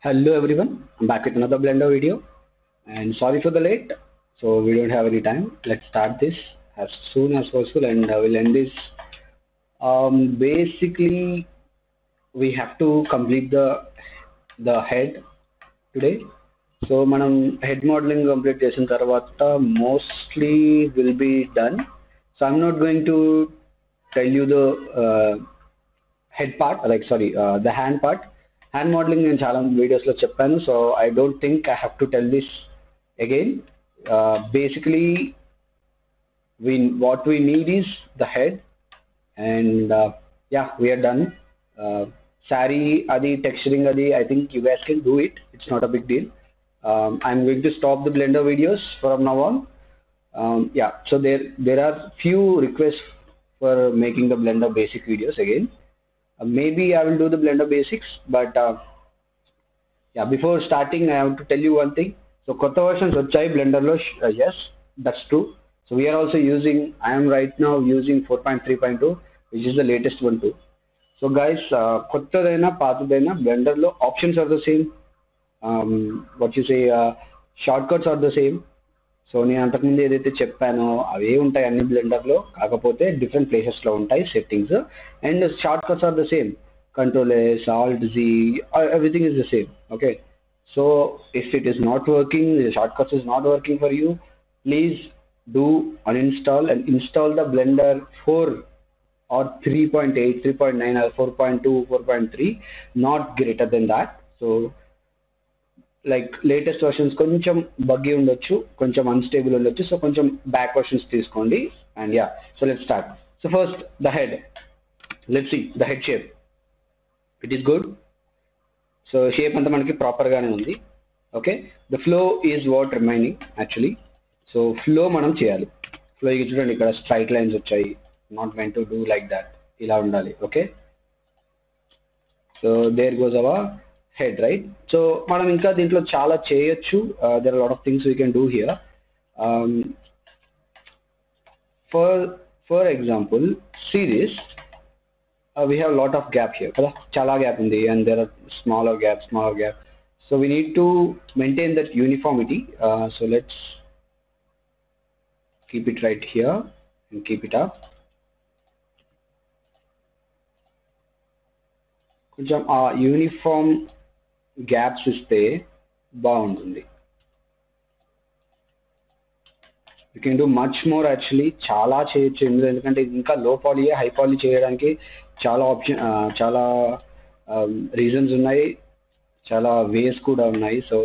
Hello everyone, I'm back with another Blender video and sorry for the late. So we don't have any time. Let's start this as soon as possible and we'll end this. Basically, we have to complete the head today. So మనం head modeling complete చేసిన తర్వాత mostly will be done. So I'm not going to tell you the head part, the hand part. Hand modeling నేను చాలా వీడియోస్లో చెప్పాను, so I don't think I have to tell this again. Basically, what we need is the head, and yeah, we are done. Saree adi texturing adi, I think you guys can do it. It's not a big deal. I'm going to stop the Blender videos from now on. Yeah, so there are few requests for making the Blender basic videos again. Maybe I will do the Blender basics, but yeah, before starting I have to tell you one thing. So kotta versions vachai Blender lo, yes, that's true. So we are also using, I am right now using 4.3.2, which is the latest one too. So guys, kottadaina paatadaina Blender lo options are the same. What you say, shortcuts are the same. So నేను అంతకుముందు ఏదైతే చెప్పానో అవే ఉంటాయి అన్ని బ్లెండర్లో, కాకపోతే different ప్లేసెస్లో ఉంటాయి settings. And shortcuts are the same, control S, alt G, everything is the same. Okay, so if it is not working, shortcuts is not working for you, please do uninstall and install the Blender 4 or 3.8, 3.9 or 4.2, 4.3, not greater than that. So like latest versions కొంచెం buggy ఉండొచ్చు, కొంచెం unstable ఉండొచ్చు, so కొంచెం back versions తీసుకోండి. And yeah, so let's start. So first the head, let's see the head shape. It is good. So shape అంతా మనకి ప్రాపర్గానే ఉంది. Okay, the flow is what remaining actually. So flow మనం చేయాలి. Flow చూడండి, ఇక్కడ straight lines వచ్చాయి. Not meant to do like that, ఇలా ఉండాలి. Okay, so there goes hour head, right? So మనం ఇంకా దీంట్లో చాలా చేయొచ్చు. there are a lot of things we can do here. For example, see this, we have a lot of gap here kada, చాలా gap ఉంది, and there are smaller gap. So we need to maintain that uniformity. So let's keep it right here and keep it up. కొంచెం uniform gaps ఇస్తే బాగుంటుంది. You can do much more actually, చాలా చేయొచ్చు. ఎందుకంటే ఇంకా లో poly, high poly చేయడానికి చాలా చాలా రీజన్స్ ఉన్నాయి, చాలా వేస్ కూడా ఉన్నాయి. So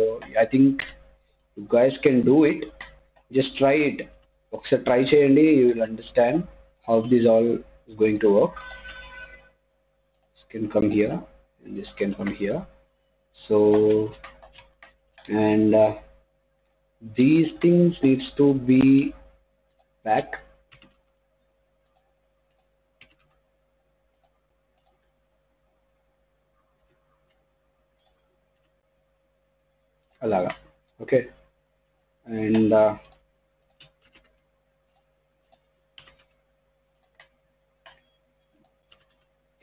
I think you guys can do it. Just try it. ఒకసారి ట్రై చేయండి, you will understand how this all is going to work. Can come here and this can come here. So and these things needs to be back. Alaga. Okay, and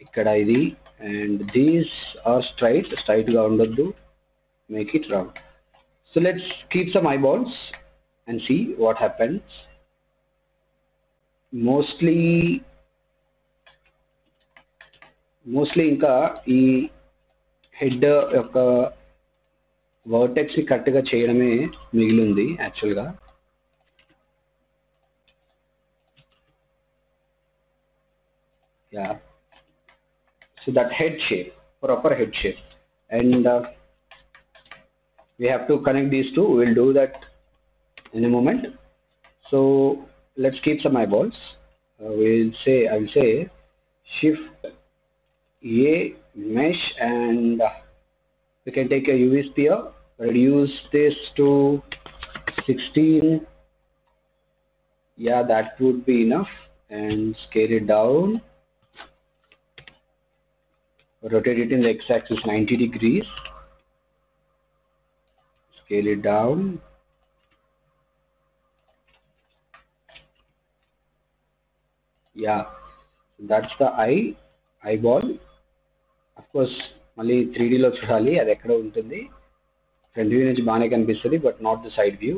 ఇక్కడ ఇది, and these are straight గా ఉండొద్దు, make it round. So let's keep some eyeballs and see what happens. mostly ఇంకా ఈ head యొక్క vertex ని కరెక్ట్గా చేయడమే మిగిలింది యాక్చువల్గా. Yeah, so that head shape, proper head shape, and we have to connect these two. We'll do that in a moment. So let's keep some eyeballs. I will say shift A, mesh, and we can take a UV sphere, reduce this to 16. Yeah, that would be enough, and scale it down. Rotate it in the x-axis 90 degrees. Scale it down. Yeah, that's the eyeball. Of course, మళ్ళీ 3Dలో చూడాలి అది ఎక్కడ ఉంటుంది. Front view నుంచి బాగానే కనిపిస్తుంది, but not the side view.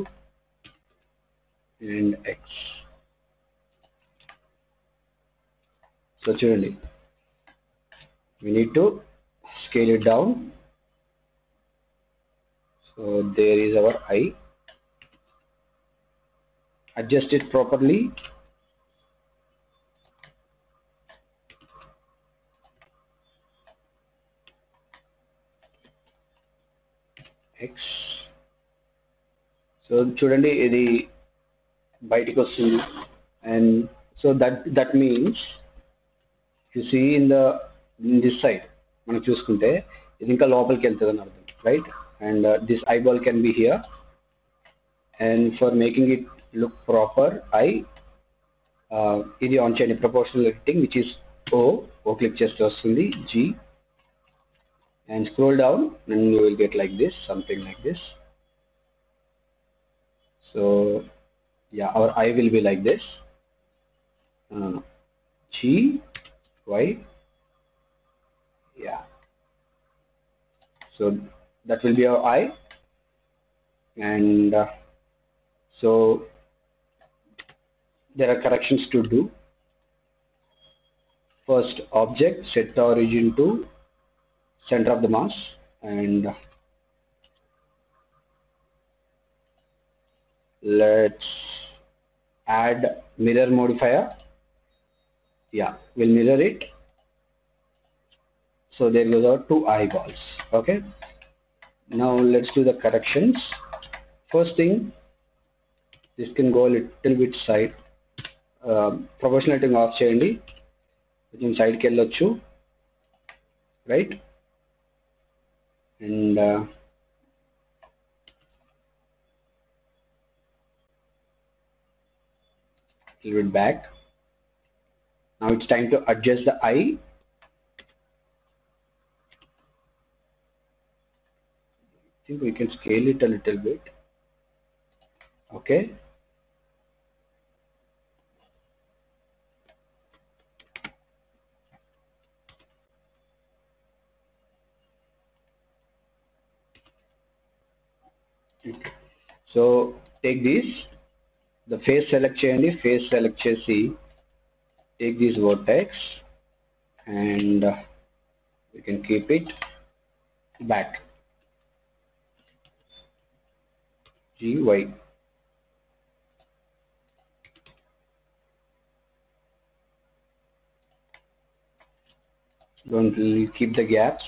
And X. So చూడండి, we need to scale it down. So there is our eye. Adjust it properly. X. So చూడండి ఇది బయటికి వస్తుంది. And so that means you see in this side మనం చూసుకుంటే ఇది ఇంకా లోపలికి వెళ్తుంది అని అర్థం, right? And this eyeball can be here. And for making it look proper, ఇది ఆన్ చేయండి, proportional editing, which is O click చేస్తే వస్తుంది, G, and scroll down and you will get like this, something like this. So yeah, our eye will be like this. G, Y, yeah. So that will be our eye. And so there are corrections to do. First, object, set the origin to center of the mass, and let's add mirror modifier. Yeah, we'll mirror it. So there goes our 2 eyeballs. Okay, now let's do the corrections. First thing, this can go a little bit side. Proportional editing off చేయండి, కొంచెం సైడ్కి వెళ్ళొచ్చు, right? And little bit back. Now it's time to adjust the eye. I think we can scale it a little bit. Okay. So take this, the face select చేయండి, face select చేసి take this vertex and we can keep it back, G, Y. Don't really keep the gaps,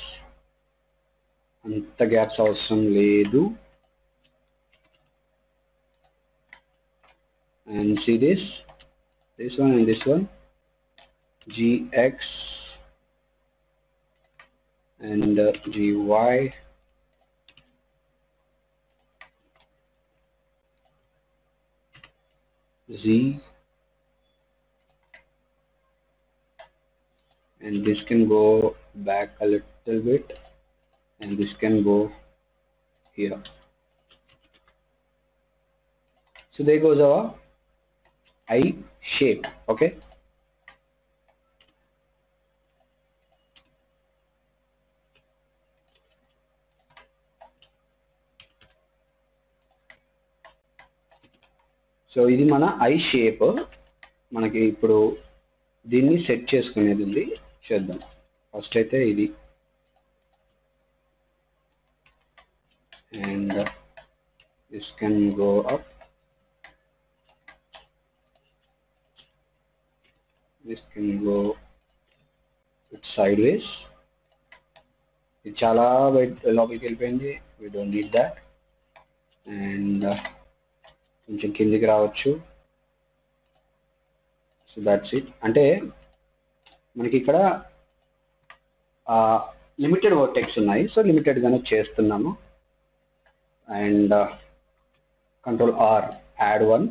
అంత gaps అవసరం లేదు. And see this one and this one, GX and GY, Z, and this can go back a little bit and this can go here. So there goes our eye shape. Okay, so ఇది మన I shape. మనకి ఇప్పుడు దీన్ని set చేసుకునేది ఉంది, చేద్దాం. First అయితే ఇది, and this can go up, this can go sideways. ఇది చాలా లోపలికి వెళ్ళిపోయింది, we don't need that. And కొంచెం కిందికి రావచ్చు. So that's it. అంటే మనకి ఇక్కడ లిమిటెడ్ వర్టెక్స్ ఉన్నాయి, సో లిమిటెడ్ గానే చేస్తున్నాము. And control R, add one.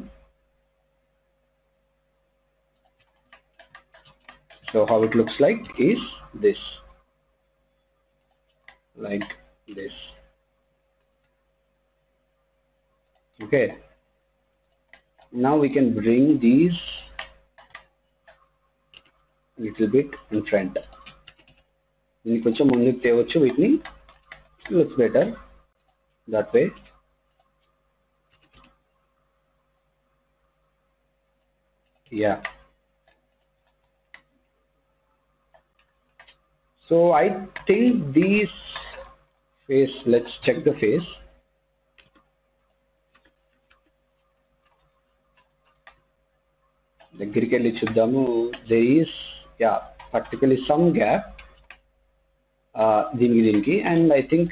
So how it looks like is this, like this. Okay, now we can bring these a little bit in front. దీన్ని కొంచెం ముందుకు తేవచ్చు, వీటిని looks better that way. Yeah, so I think these face, let's check the face. దగ్గరికి వెళ్ళి చూద్దాము. there is, yeah, practically some gap దీనికి and I think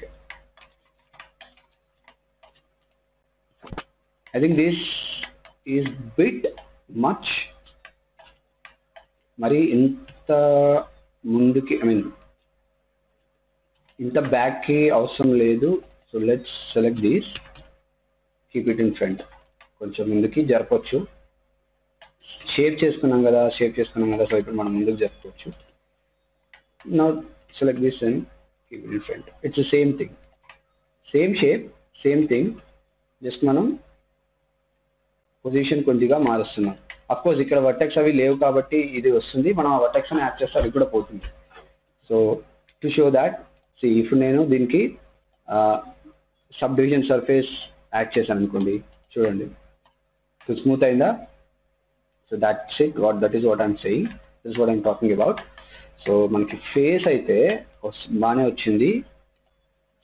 this is bit much. మరి ఇంత ముందుకి, I mean ఇంత బ్యాక్ కి అవసరం లేదు. So let's select this, keep it in front. కొంచెం ముందుకి జరపచ్చు. షేప్ చేసుకున్నాం కదా, సో ఇప్పుడు మనం ముందుకు జరపవచ్చు. Now select this and keep it in front. It's the same thing, same shape, same thing, just మనం పొజిషన్ కొద్దిగా మారుస్తున్నాం. అఫ్ కోర్స్ ఇక్కడ వర్టెక్స్ అవి లేవు కాబట్టి ఇది వస్తుంది. మనం ఆ వర్టెక్స్ అని యాడ్ చేస్తే అది కూడా పోతుంది. సో టు షో దాట్, ఇప్పుడు నేను దీనికి సబ్ డివిజన్ సర్ఫేస్ యాడ్ చేశాను అనుకోండి, చూడండి సో స్మూత్ అయిందా. So that's it, that is what I'm saying, this is what I'm talking about. So మనకి ఫేస్ అయితే బాగానే వచ్చింది.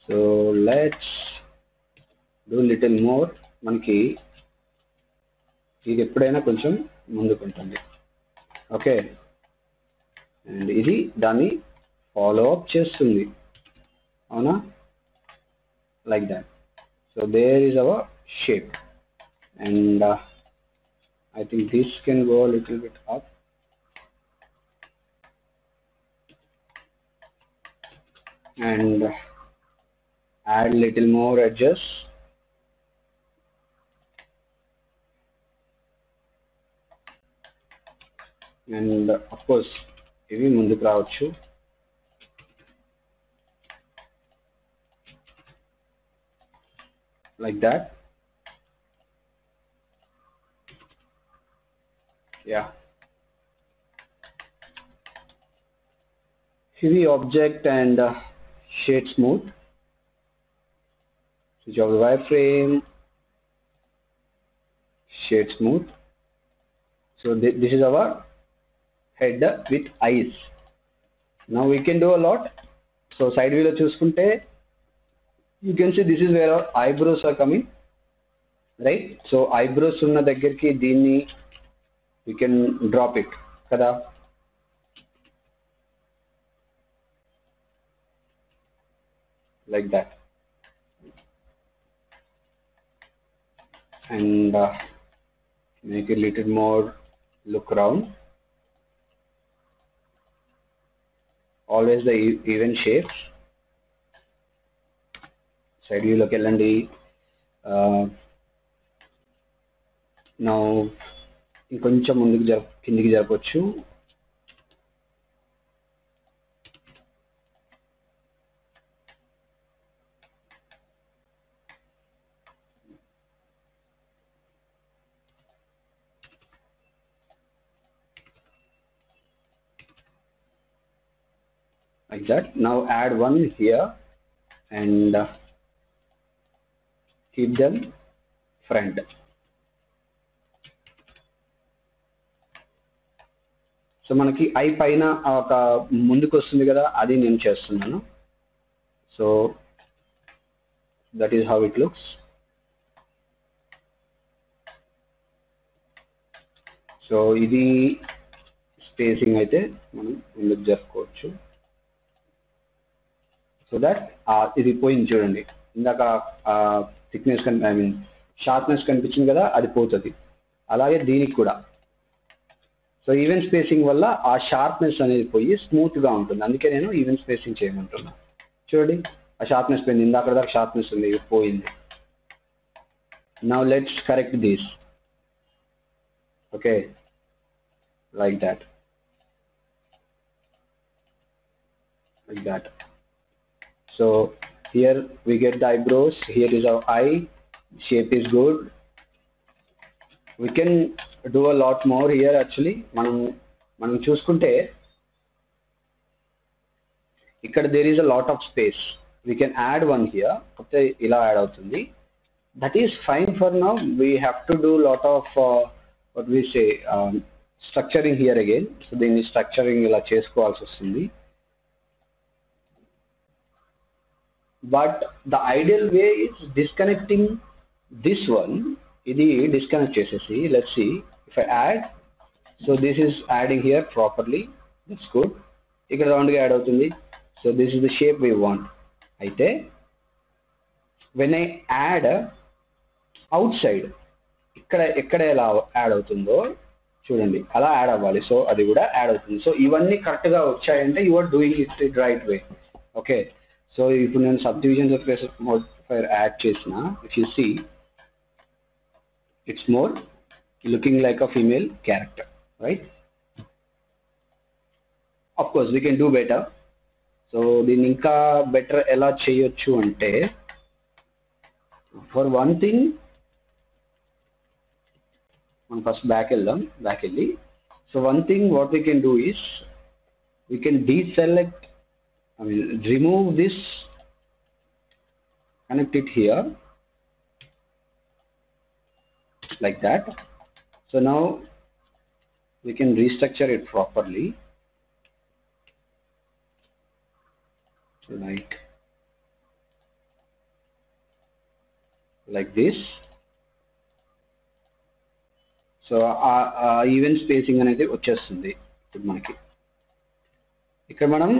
So let's do little more. మనకి ఇది ఎప్పుడైనా కొంచెం ముందుకు ఉంటుంది, ఓకే, అండ్ ఇది దాన్ని ఫాలో అప్ చేస్తుంది, అవునా, like that. So there is our shape and I think this can go a little bit up and add little more edges. And of course ఇవి ముందుకు రావచ్చు. Like that. Yeah. Heavy object and shade smooth. Switch off the wireframe. Shade smooth. So this is our head with eyes. Now we can do a lot. So side view lo chuskunte, you can see this is where our eyebrows are coming, right? So eyebrows unna దగ్గరికి దీన్ని we can drop it kada, like that, and make it a little more look round. Always the even shapes. Side view look ellandi. Now ఇంకొంచెం ముందుకు కిందికి జరపచ్చు. Like that. Now add one here and keep them front. So మనకి I పైన ఒక ముందుకు వస్తుంది కదా, అది నేను చేస్తున్నాను. So that is how it looks. So ఇది స్పేసింగ్ అయితే మనం ముందుకు జరుపుకోవచ్చు. సో దట్ ఇది పోయింది చూడండి, ఇందాక థిక్నెస్ ఐ మీన్ షార్ప్నెస్ కనిపించింది కదా, అది పోతుంది. అలాగే దీనికి కూడా. సో ఈవెన్ స్పేసింగ్ వల్ల ఆ షార్ప్నెస్ అనేది పోయి స్మూత్ గా ఉంటుంది. అందుకే నేను ఈవెన్ స్పేసింగ్ చేయమంటున్నా. చూడండి ఆ షార్ప్నెస్ పోయింది, ఇందాక దాకా షార్ప్నెస్ ఉంది, పోయింది. Now let's correct this, okay, like that, like that. So here we get the eyebrows, here is our eye, shape is good. We can do a lot more here actually. మనం చూసుకుంటే ఇక్కడ there is a lot of space. We can add one here. కాకపోతే ఇలా add అవుతుంది. That is fine for now. We have to do lot of what we say structuring here again. So దీన్ని structuring ఇలా చేసుకోవాల్సి వస్తుంది. But the ideal way is disconnecting this one. ఇది disconnect చేసేసి let's see if I add. So this is adding here properly. That's good. ఇక్కడ round గా add అవుతుంది. So this is the shape we want. అయితే when I add outside ఎక్కడ ఎలా add అవుతుందో చూడండి, అలా యాడ్ అవ్వాలి. సో అది కూడా యాడ్ అవుతుంది. సో ఇవన్నీ కరెక్ట్ గా వచ్చాయంటే you are doing it right way. Okay, so ఇప్పుడు నేను సబ్ డివిజన్ మోడిఫైయర్ యాడ్ చేసిన, if you see it's more looking like a female character, right? Of course we can do better. So దీన్ని ఇంకా better ఎలా చేయొచ్చు అంటే, for one thing మనం first back వెళ్ళి, so one thing what we can do is we can deselect, I mean remove this, connect it here like that. So now we can restructure it properly, like this. So even spacing అనేది వచ్చేస్తుంది. ఇప్పుడు మనకి ఇక్కడ మనం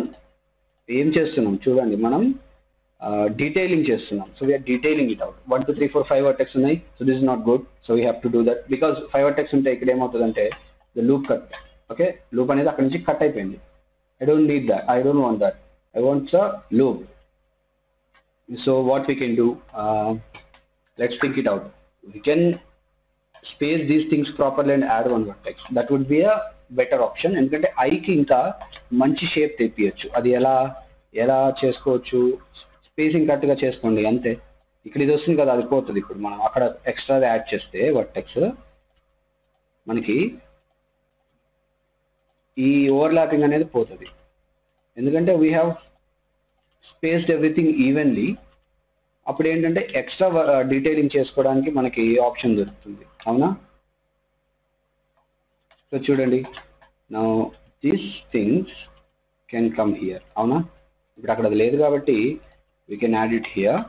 ఏం చేస్తున్నాం చూడండి, మనం డీటెయిలింగ్ చేస్తున్నాం. So we're detailing it out. 1 2 3 4 5 vertex ఉన్నాయి. So this is not good. So we have to do that because 5 vertex ఉంటే ఇక్కడ ఏమవుతుందంటే the loop cut. Okay, loop అనేది అక్కడ నుంచి కట్ అయిపోయింది. I don't need that, I don't want that, I want a loop. So what we can do, let's think it out. We can space these things properly and add one vertex. That would be a better option. ఎందుకంటే ఐకి ఇంకా మంచి shape తెప్పియచ్చు. అది ఎలా చేసుకోవచ్చు, spacing కరెక్ట్గా చేసుకోండి అంతే. ఇక్కడ ఇది వస్తుంది కదా, అది పోతుంది. ఇప్పుడు మనం అక్కడ ఎక్స్ట్రా యాడ్ చేస్తే వర్టెక్స్ మనకి ఈ ఓవర్లాపింగ్ అనేది పోతుంది. ఎందుకంటే we have spaced everything evenly. అప్పుడు ఏంటంటే ఎక్స్ట్రా డీటెయిలింగ్ చేసుకోవడానికి మనకి ఆప్షన్ దొరుకుతుంది, అవునా? సో చూడండి, now these things can come here, అవునా? ఇప్పుడు అక్కడ అది లేదు కాబట్టి we can add it here.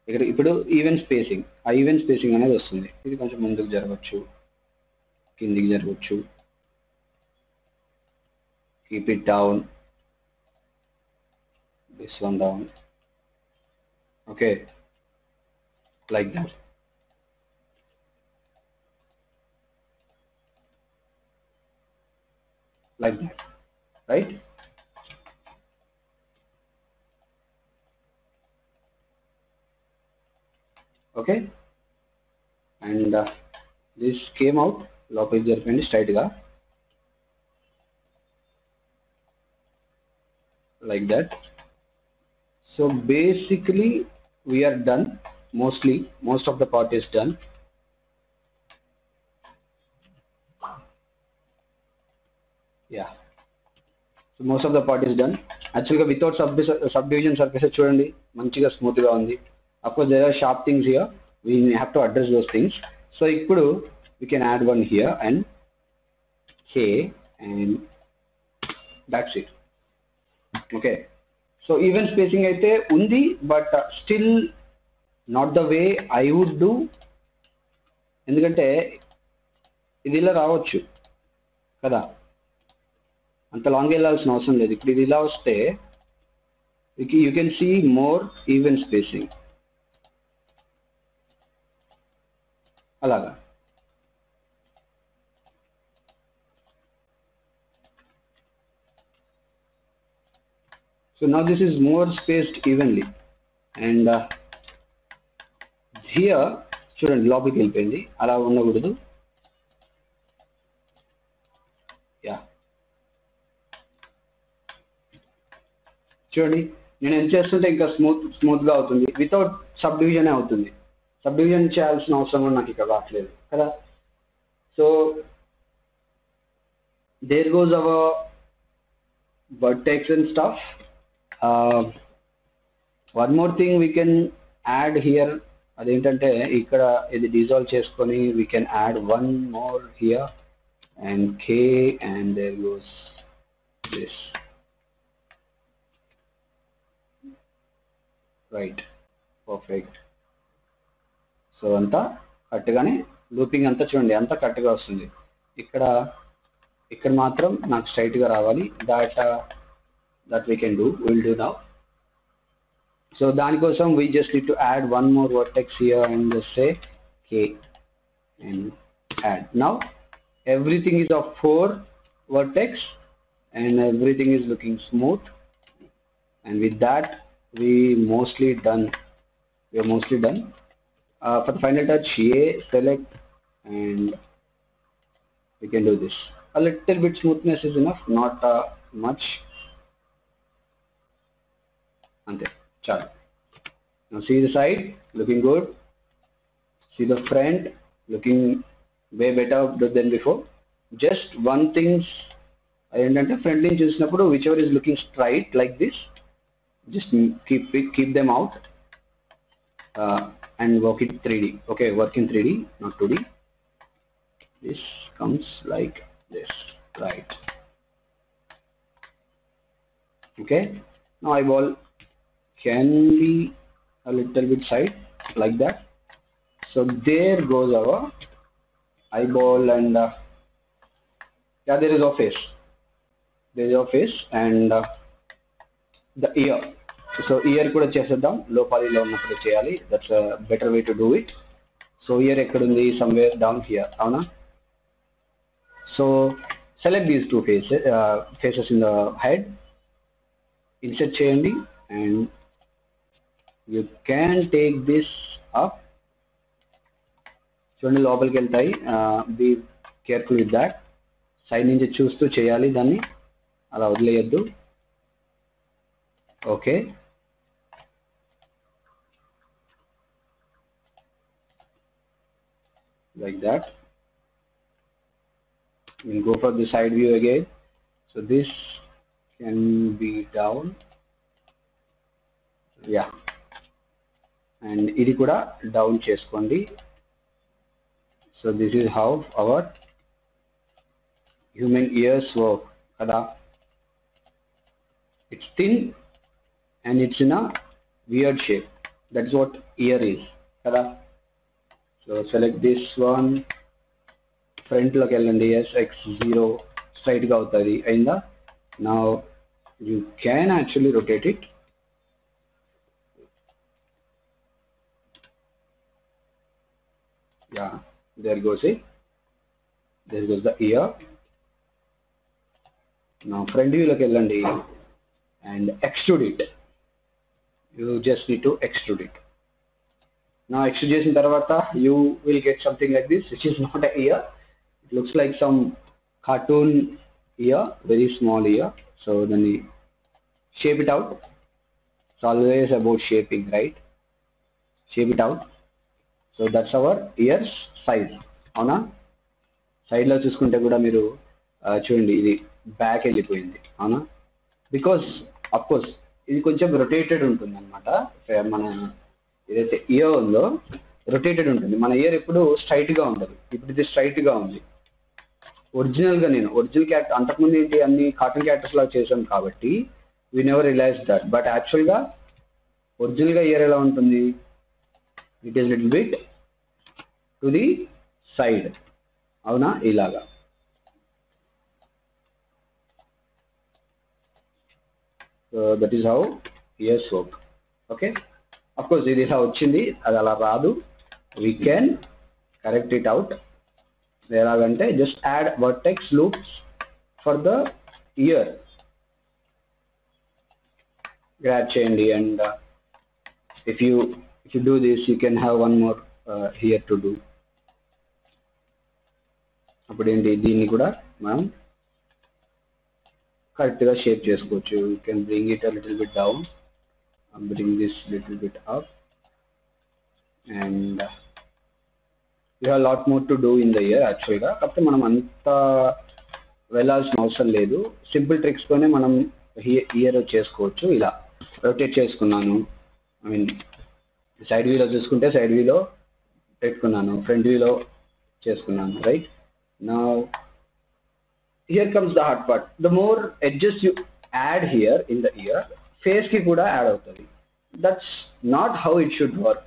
ఇక్కడ ఇప్పుడు ఈవెన్ స్పేసింగ్, ఆ ఈవెన్ స్పేసింగ్ అనేది వస్తుంది. ఇది కొంచెం ముందుకు జరగచ్చు, కిందికి జరగచ్చు. Keep it down, this one down. Okay, like that. Like that, right? Okay, and this came out లోపలికి జరిపోయింది స్ట్రైట్ గా, like that. So basically we are done. Most of the part is done. Yeah, so most of the part is done. Actually without subdivision surface చూడండి మంచిగా smooth గా ఉంది. Of course there are sharp things here, we have to address those things. So ఇప్పుడు we can add one here and K, and that's it. Okay, so even spacing అయితే ఉంది, but still not the way I would do. ఎందుకంటే ఇది ఇలా రావచ్చు కదా, అంత long వెళ్ళాల్సిన అవసరం లేదు. ఇప్పుడు ఇది ఇలా వస్తే you can see more even spacing అలాగా. So now this is more spaced evenly, and here చూడండి లోపలికి వెళ్ళిపోయింది, అలా ఉండకూడదు. యా, చూడండి నేను ఎంత చేస్తుంటే ఇంకా స్మూత్ గా అవుతుంది. వితౌట్ సబ్ డివిజన్ అవుతుంది. సబ్ డివిజన్ చేయాల్సిన అవసరం కూడా నాకు ఇక్కడ రావట్లేదు కదా. So there goes our vertex and stuff. One more thing we can add here, అదేంటంటే ఇక్కడ ఇది డిజాల్వ్ చేసుకొని we can add one more here and K and there goes this, right, perfect. So అంతా కరెక్ట్గానే లూపింగ్ అంతా చూడండి అంతా కరెక్ట్గా వస్తుంది. ఇక్కడ మాత్రం నాకు స్ట్రైట్గా రావాలి. That we can do, will do now. So దానికోసం we just need to add one more vertex here and just say k and add. Now everything is of 4 vertex and everything is looking smooth, and with that we are mostly done. For the final touch, select, and we can do this. A little bit smoothness is enough, not much. Ante chalo. Now see the side looking good, see the front looking way better than before. Just one thing ఏంటంటే front నుంచి చూసినప్పుడు whichever is looking straight like this, just keep them out and work it 3D. Okay, work in 3D, not 2D. This comes like this, right? Okay, now eyeball can be a little bit side like that. So there goes our eyeball, and yeah, there is our face. And the ear. So ear kuda chesedam, low poly lo unnappudu cheyali. That's a better way to do it. So ear ekkada undi, somewhere down here, avuna? So select these two faces in the head, insert cheyandi, and you can take this up. చూడండి లోపలికి వెళ్తాయి. Be careful with that. Side నుంచి చూస్తూ చేయాలి, దాన్ని అలా వదిలేయద్దు. Okay, like that. We'll go for the side view again. So this can be down, yeah, and ఇది కూడా డౌన్ చేసుకోండి. So this is how our human ears work kada. It's thin and it's in a weird shape. That's what ear is kada. So select this one, front loki ellandi, yes, x0 straight ga avutadi ainda. Now you can actually rotate it. Yeah, there goes it. There goes the ear. Now front view loki ellandi and extrude it. You just need to extrude it. Now extrude చేసిన తర్వాత you will get something like this, which is not an ear. It looks like some cartoon ear, very small ear. So then we shape it out. It's always about shaping, right? Shape it out. So that's our ears size. అవునా? Side లో చూసుకుంటే కూడా మీరు చూడండి, ఇది back వెళ్ళిపోయింది, అవునా? Because of course ఇది కొంచెం రొటేటెడ్ ఉంటుంది అనమాట. మన ఏదైతే ఇయర్ ఉందో రొటేటెడ్ ఉంటుంది. మన ఇయర్ ఎప్పుడు స్ట్రైట్ గా ఉండదు. ఇప్పుడు ఇది స్ట్రైట్ గా ఉంది. ఒరిజినల్ క్యారెక్టర్ అంతకుముందు ఏంటి, అన్ని కార్టూన్ క్యారెక్టర్స్ లాగా చేసాం కాబట్టి we never realise that. But actual గా ఒరిజినల్ గా ఇయర్ ఎలా ఉంటుంది, it is little bit to the side, అవునా? ఇలాగా. So that is how ears work. Okay, of course ఇది ఇలా వచ్చింది, అది అలా రాదు. We can correct it out. ఎలాగంటే just add vertex loops for the ear, grab చేయండి. And if you do this, you can have one more here to do. అప్పుడు ఏంటి, దీన్ని కూడా మనం కరెక్ట్గా షేప్ చేసుకోవచ్చు. You can bring it a little bit down, bring this little bit up, and you have lot more to do in the year యాక్చువల్గా. కాకపోతే మనం అంత వెళ్ళాల్సిన అవసరం లేదు. సింపుల్ ట్రిక్స్తోనే మనం ఇయర్ చేసుకోవచ్చు ఇలా. రొటేట్ చేసుకున్నాను. ఐ మీన్ సైడ్ వ్యూలో చూసుకుంటే సైడ్ వ్యూలో పెట్టుకున్నాను, ఫ్రంట్ వ్యూలో చేసుకున్నాను, right? Now here comes the hard part. The more edges you add here in the ear, face ki kuda add avutadi. That's not how it should work.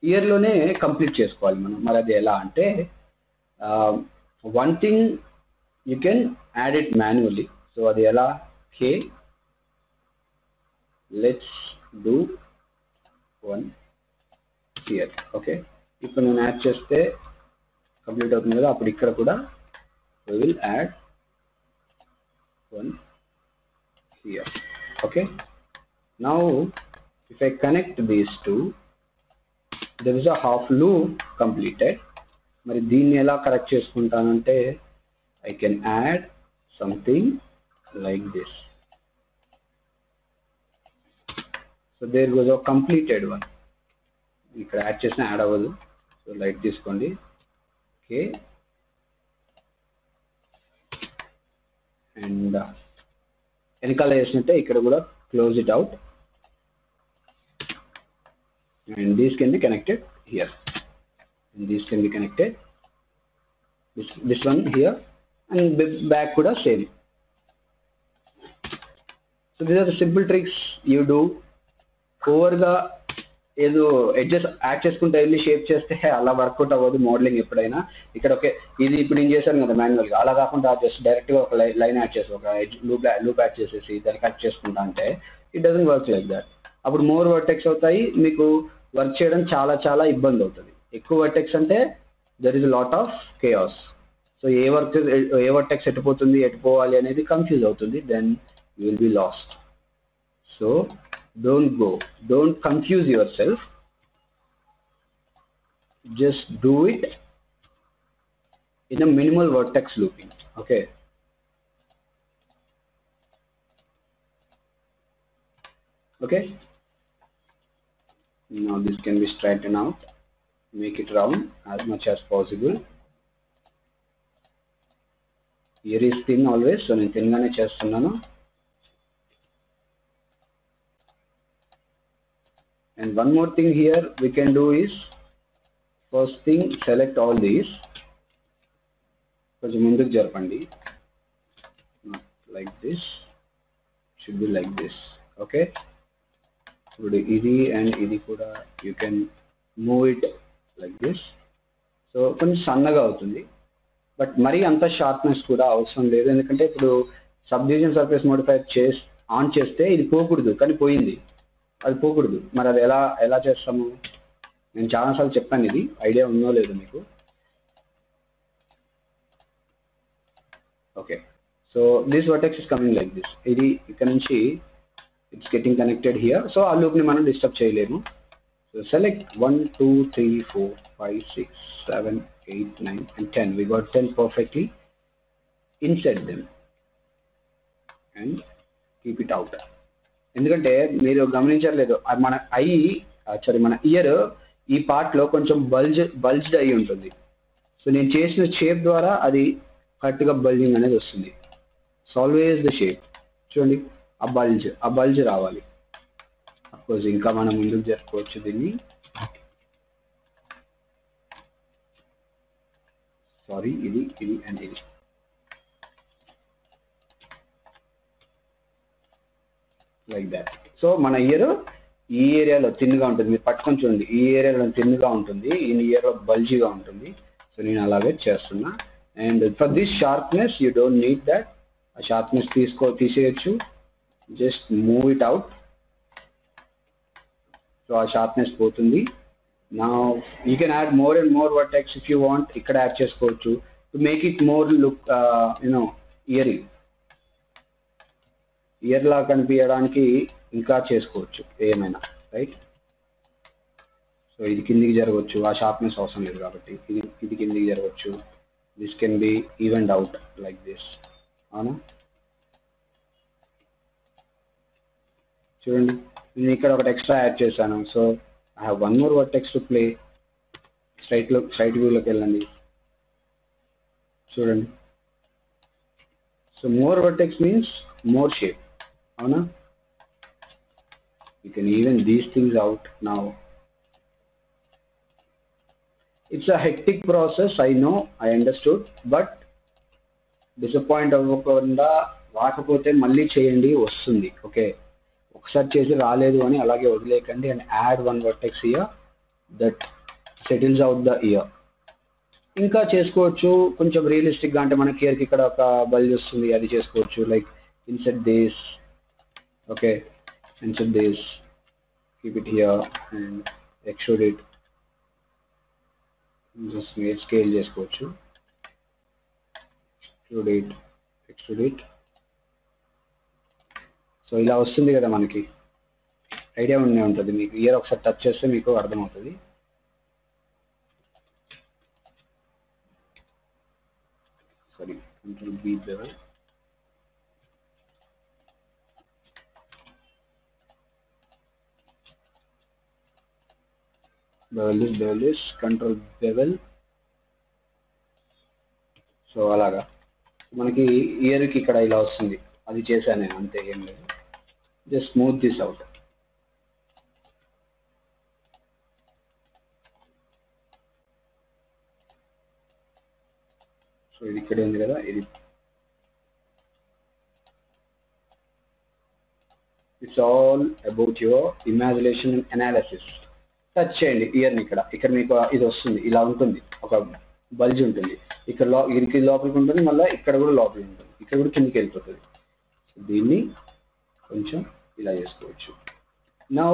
Ear lone complete chesukovali manam. Mari adi ela ante one thing you can add it manually. So adi ela, okay, let's do one here. Okay, ఇప్పుడు నేను add చేస్తే complete అవుతుంది కదా, అప్పుడు ఇక్కడ కూడా we will add one here. Okay, now if I connect these two, there is a half loop completed. మరి దీన్ని ఎలా correct చేసుకుంటానంటే I can add something like this. So there goes a completed one. ఇక్కడ add చేసిన add అవ్వదు, so light తీసుకోండి. Okay, and వెనకాల చేసినట్టే ఇక్కడ కూడా close it out, and these can be connected here, and these can be connected this one here, and back kuda same. So these are the simple tricks you do. Over the ఏదో edges add చేసుకుంటే వెళ్ళి shape చేస్తే అలా work out అవ్వదు modelling ఎప్పుడైనా. ఇక్కడ okay, ఇది ఇప్పుడు నేను చేశాను కదా మాన్యువల్గా, అలా కాకుండా జస్ట్ డైరెక్ట్గా ఒక లైన్ యాడ్ చేసి ఒక లూప్ యాడ్ చేసేసి దాన్ని కట్ చేసుకుంటా అంటే it doesn't work like that. అప్పుడు మోర్ వర్టెక్స్ అవుతాయి, మీకు వర్క్ చేయడం చాలా చాలా ఇబ్బంది అవుతుంది. ఎక్కువ వర్టెక్స్ అంటే there is lot of chaos. So ఏ వర్టెక్స్ ఎటుపోతుంది ఎటుపోవాలి అనేది కన్ఫ్యూజ్ అవుతుంది, then you will be lost. So don't confuse yourself, just do it in a minimal vertex looping. Okay, now this can be straightened out, make it round as much as possible. Here is thin always, so నేను thin గానే చేస్తున్నాను. And one more thing here we can do is, first thing, select all these, కొంచెం ముందుకు జరపండి, not like this, should be like this. Okay, ఇప్పుడు ఇది and ఇది కూడా you can move it like this. So కొంచెం సన్నగా అవుతుంది, బట్ మరీ అంత షార్ప్నెస్ కూడా అవసరం లేదు, ఎందుకంటే ఇప్పుడు sub division surface modifier on చేస్తే ఇది పోకూడదు, కానీ పోయింది, అది పోకూడదు. మరి అది ఎలా చేస్తాము? నేను చాలాసార్లు చెప్పాను, ఇది ఐడియా ఉందో లేదో మీకు. Okay, so this vertex is coming like this. ఇది ఇక్కడ నుంచి it's getting connected here, so ఆ లూప్ని మనం డిస్టర్బ్ చేయలేము. So select 1 2 3 4 5 6 7 8 9 and 10. We got 10 perfectly. Insert them and keep it out. ఎందుకంటే మీరు గమనించలేదు, మన ఇయర్ ఈ పార్ట్ లో కొంచెం బల్జ్డ్ అయి ఉంటుంది. సో నేను చేసిన షేప్ ద్వారా అది కరెక్ట్ గా బల్జింగ్ అనేది వస్తుంది. సో ఆల్వేస్ ద షేప్ చూడండి, ఆ బల్జ్ రావాలి. అఫ్కోర్స్ ఇంకా మనం ముందుకు జరుపుకోవచ్చు దీన్ని. సారీ, ఇది అండ్ ఇది. Like that. సో మన ఇయర్ ఈ ఏరియాలో థిన్గా ఉంటుంది, మీరు పట్టుకొని చూడండి, ఈ ఏరియాలో థిన్గా ఉంటుంది, ఈ ఇయర్లో బల్జీగా ఉంటుంది. సో నేను అలాగే చేస్తున్నా. And for this sharpness you don't need that. ఆ షార్ప్నెస్ తీసేయచ్చు, just move it out. So ఆ షార్ప్నెస్ పోతుంది. Now you can add more and more vertex if you want. ఇక్కడ యాడ్ చేసుకోవచ్చు to make it more look ear లా కనిపించడానికి ఇంకా చేసుకోవచ్చు ఏమైనా, రైట్? సో ఇది కిందికి జరగవచ్చు, ఆ షార్ప్నెస్ అవసరం లేదు కాబట్టి ఇది కిందికి జరగవచ్చు. This can be evened out like this. అవునా, చూడండి, నేను ఇక్కడ ఒకటి ఎక్స్ట్రా యాడ్ చేశాను. So I have one more vertex to play. Straight వ్యూలోకి వెళ్ళండి, చూడండి. So more vertex means more shape. అవునా, You can even these things out now. It's a hectic process, I know, I understood, but disappoint అవ్వకుండా రాకపోతే మళ్ళీ చేయండి, వస్తుంది. Okay, ఒకసారి చేసి రాలేదు అని అలాగే వదిలేకండి. And add one vertex ear that settles out the ear. ఇంకా చేసుకోవచ్చు కొంచెం రియలిస్టిక్గా, అంటే మనకి ఇయర్కి ఇక్కడ ఒక బల్జ్ వస్తుంది, అది చేసుకోవచ్చు. Like inset this, okay, inset this, keep it here and extrude it, just scale చేసుకోవచ్చు. Extrude it. సో ఇలా వస్తుంది కదా, మనకి ఐడియా ఉండే ఉంటుంది మీకు. ఇయర్ ఒకసారి టచ్ చేస్తే మీకు అర్థమవుతుంది. Sorry, control B bevel. Bevel is control bevel. So అలాగా మనకి ఇయర్కి ఇక్కడ ఇలా వస్తుంది. అది చేశాను నేను, అంతే, ఏం లేదు. Just smooth this out. So ఇది ఇక్కడ ఉంది కదా, ఇది it's all about your imagination and analysis. Touch చేయండి ఇయర్ని. ఇక్కడ మీకు ఇది వస్తుంది, ఇలా ఉంటుంది, ఒక బల్జ్ ఉంటుంది. ఇక్కడ ఇది లోపలికి ఉంటుంది, మళ్ళీ ఇక్కడ కూడా లోపలికి ఉంటుంది, ఇక్కడ కూడా కిందికి వెళ్ళిపోతుంది. దీన్ని కొంచెం ఇలా చేసుకోవచ్చు. నా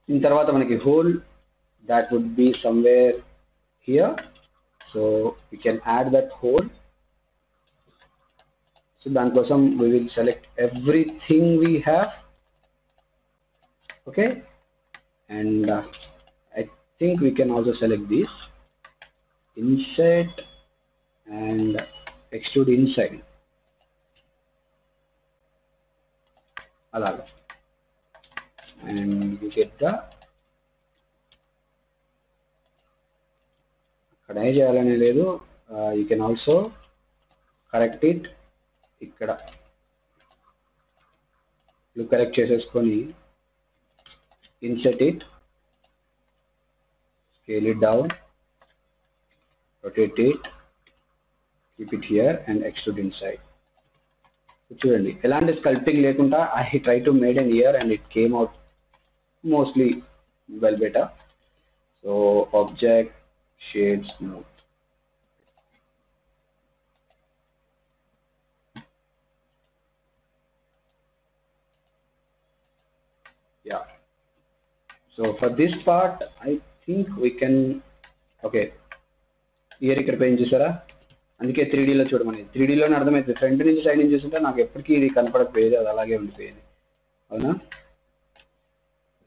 దీని తర్వాత మనకి whole that would be somewhere here, so we can add that hole. So దానికోసం we will select everything we have, okay, and I think we can also select this, insert and extrude inside, అలాగా, and we get the అక్కడ ఏం చేయాలనే లేదు. You can also correct it. ఇక్కడ correct చేసేసుకొని INCET it, scale it down, rotate it, keep it here and extrude inside. చూడండి, ఎలాంటి sculpting లేకుండా I try to made an year and it came out mostly well better. So object, shade, smooth. Yeah, so for this part I think we can, okay, here ఇక్కడ paint చేశారా, అందుకే 3Dలో చూడమని. 3Dలోనే అర్థమైంది. Front నుంచి side నుంచి చూస్తుంటే నాకు ఎప్పటికీ ఇది కనపడకపోయేది, అది అలాగే ఉండిపోయేది, అవునా.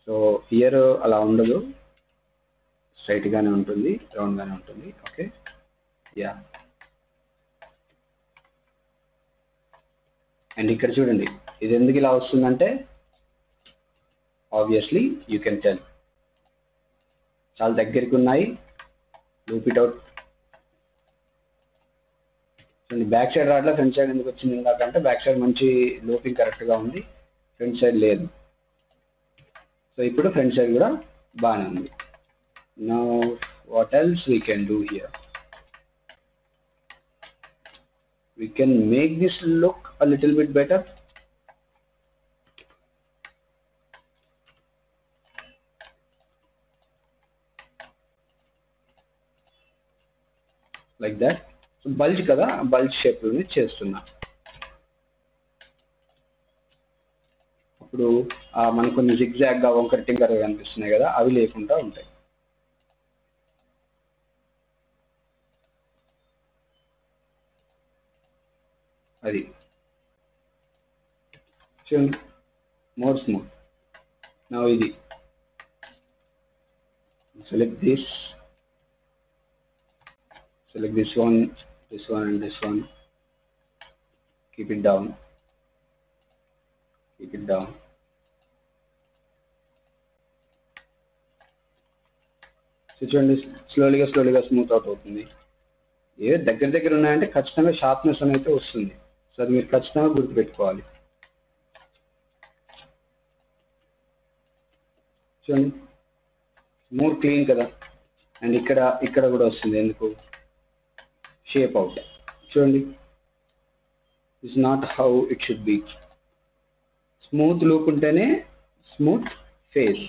సో ఇయర్ అలా ఉండదు, స్ట్రైట్ గానే ఉంటుంది, రౌండ్ గానే ఉంటుంది. Okay, yeah. అండ్ ఇక్కడ చూడండి, ఇది ఎందుకు ఇలా వస్తుందంటే ఆబ్వియస్లీ యూ కెన్ టెల్, చాలా దగ్గరికి ఉన్నాయి. Loop it out. చూడండి, బ్యాక్ సైడ్ రావట్లే, ఫ్రంట్ సైడ్ ఎందుకు వచ్చింది ఇందాకంటే బ్యాక్ సైడ్ మంచి లూపింగ్ కరెక్ట్గా ఉంది, ఫ్రంట్ సైడ్ లేదు. సో ఇప్పుడు ఫ్రంట్ సైడ్ కూడా బాగానే ఉంది. Now what else we can do here? We can make this look a little bit better. Like that. So bulge kada, bulge shape lone చేస్తున్నా. అప్పుడు మనకు కొన్ని zigzag గా వంకర టింకరగా కనిపిస్తున్నాయి కదా, అవి లేకుండా ఉంటాయి. అది చూడండి, మోర్ స్మూత్. నా ఇది select this one and this one, keep it down. చూడండి, స్లోలీగా స్మూత్ అవుట్ అవుతుంది. ఏ దగ్గర ఉన్నాయంటే ఖచ్చితంగా షార్ప్నెస్ అనేది వస్తుంది. సో అది మీరు ఖచ్చితంగా గుర్తుపెట్టుకోవాలి. చూడండి మోర్ క్లీన్ కదా. అండ్ ఇక్కడ కూడా వస్తుంది ఎందుకు, షేప్ అవుట్. చూడండి it's not how it should be. Smooth loop ఉంటేనే స్మూత్ ఫేస్,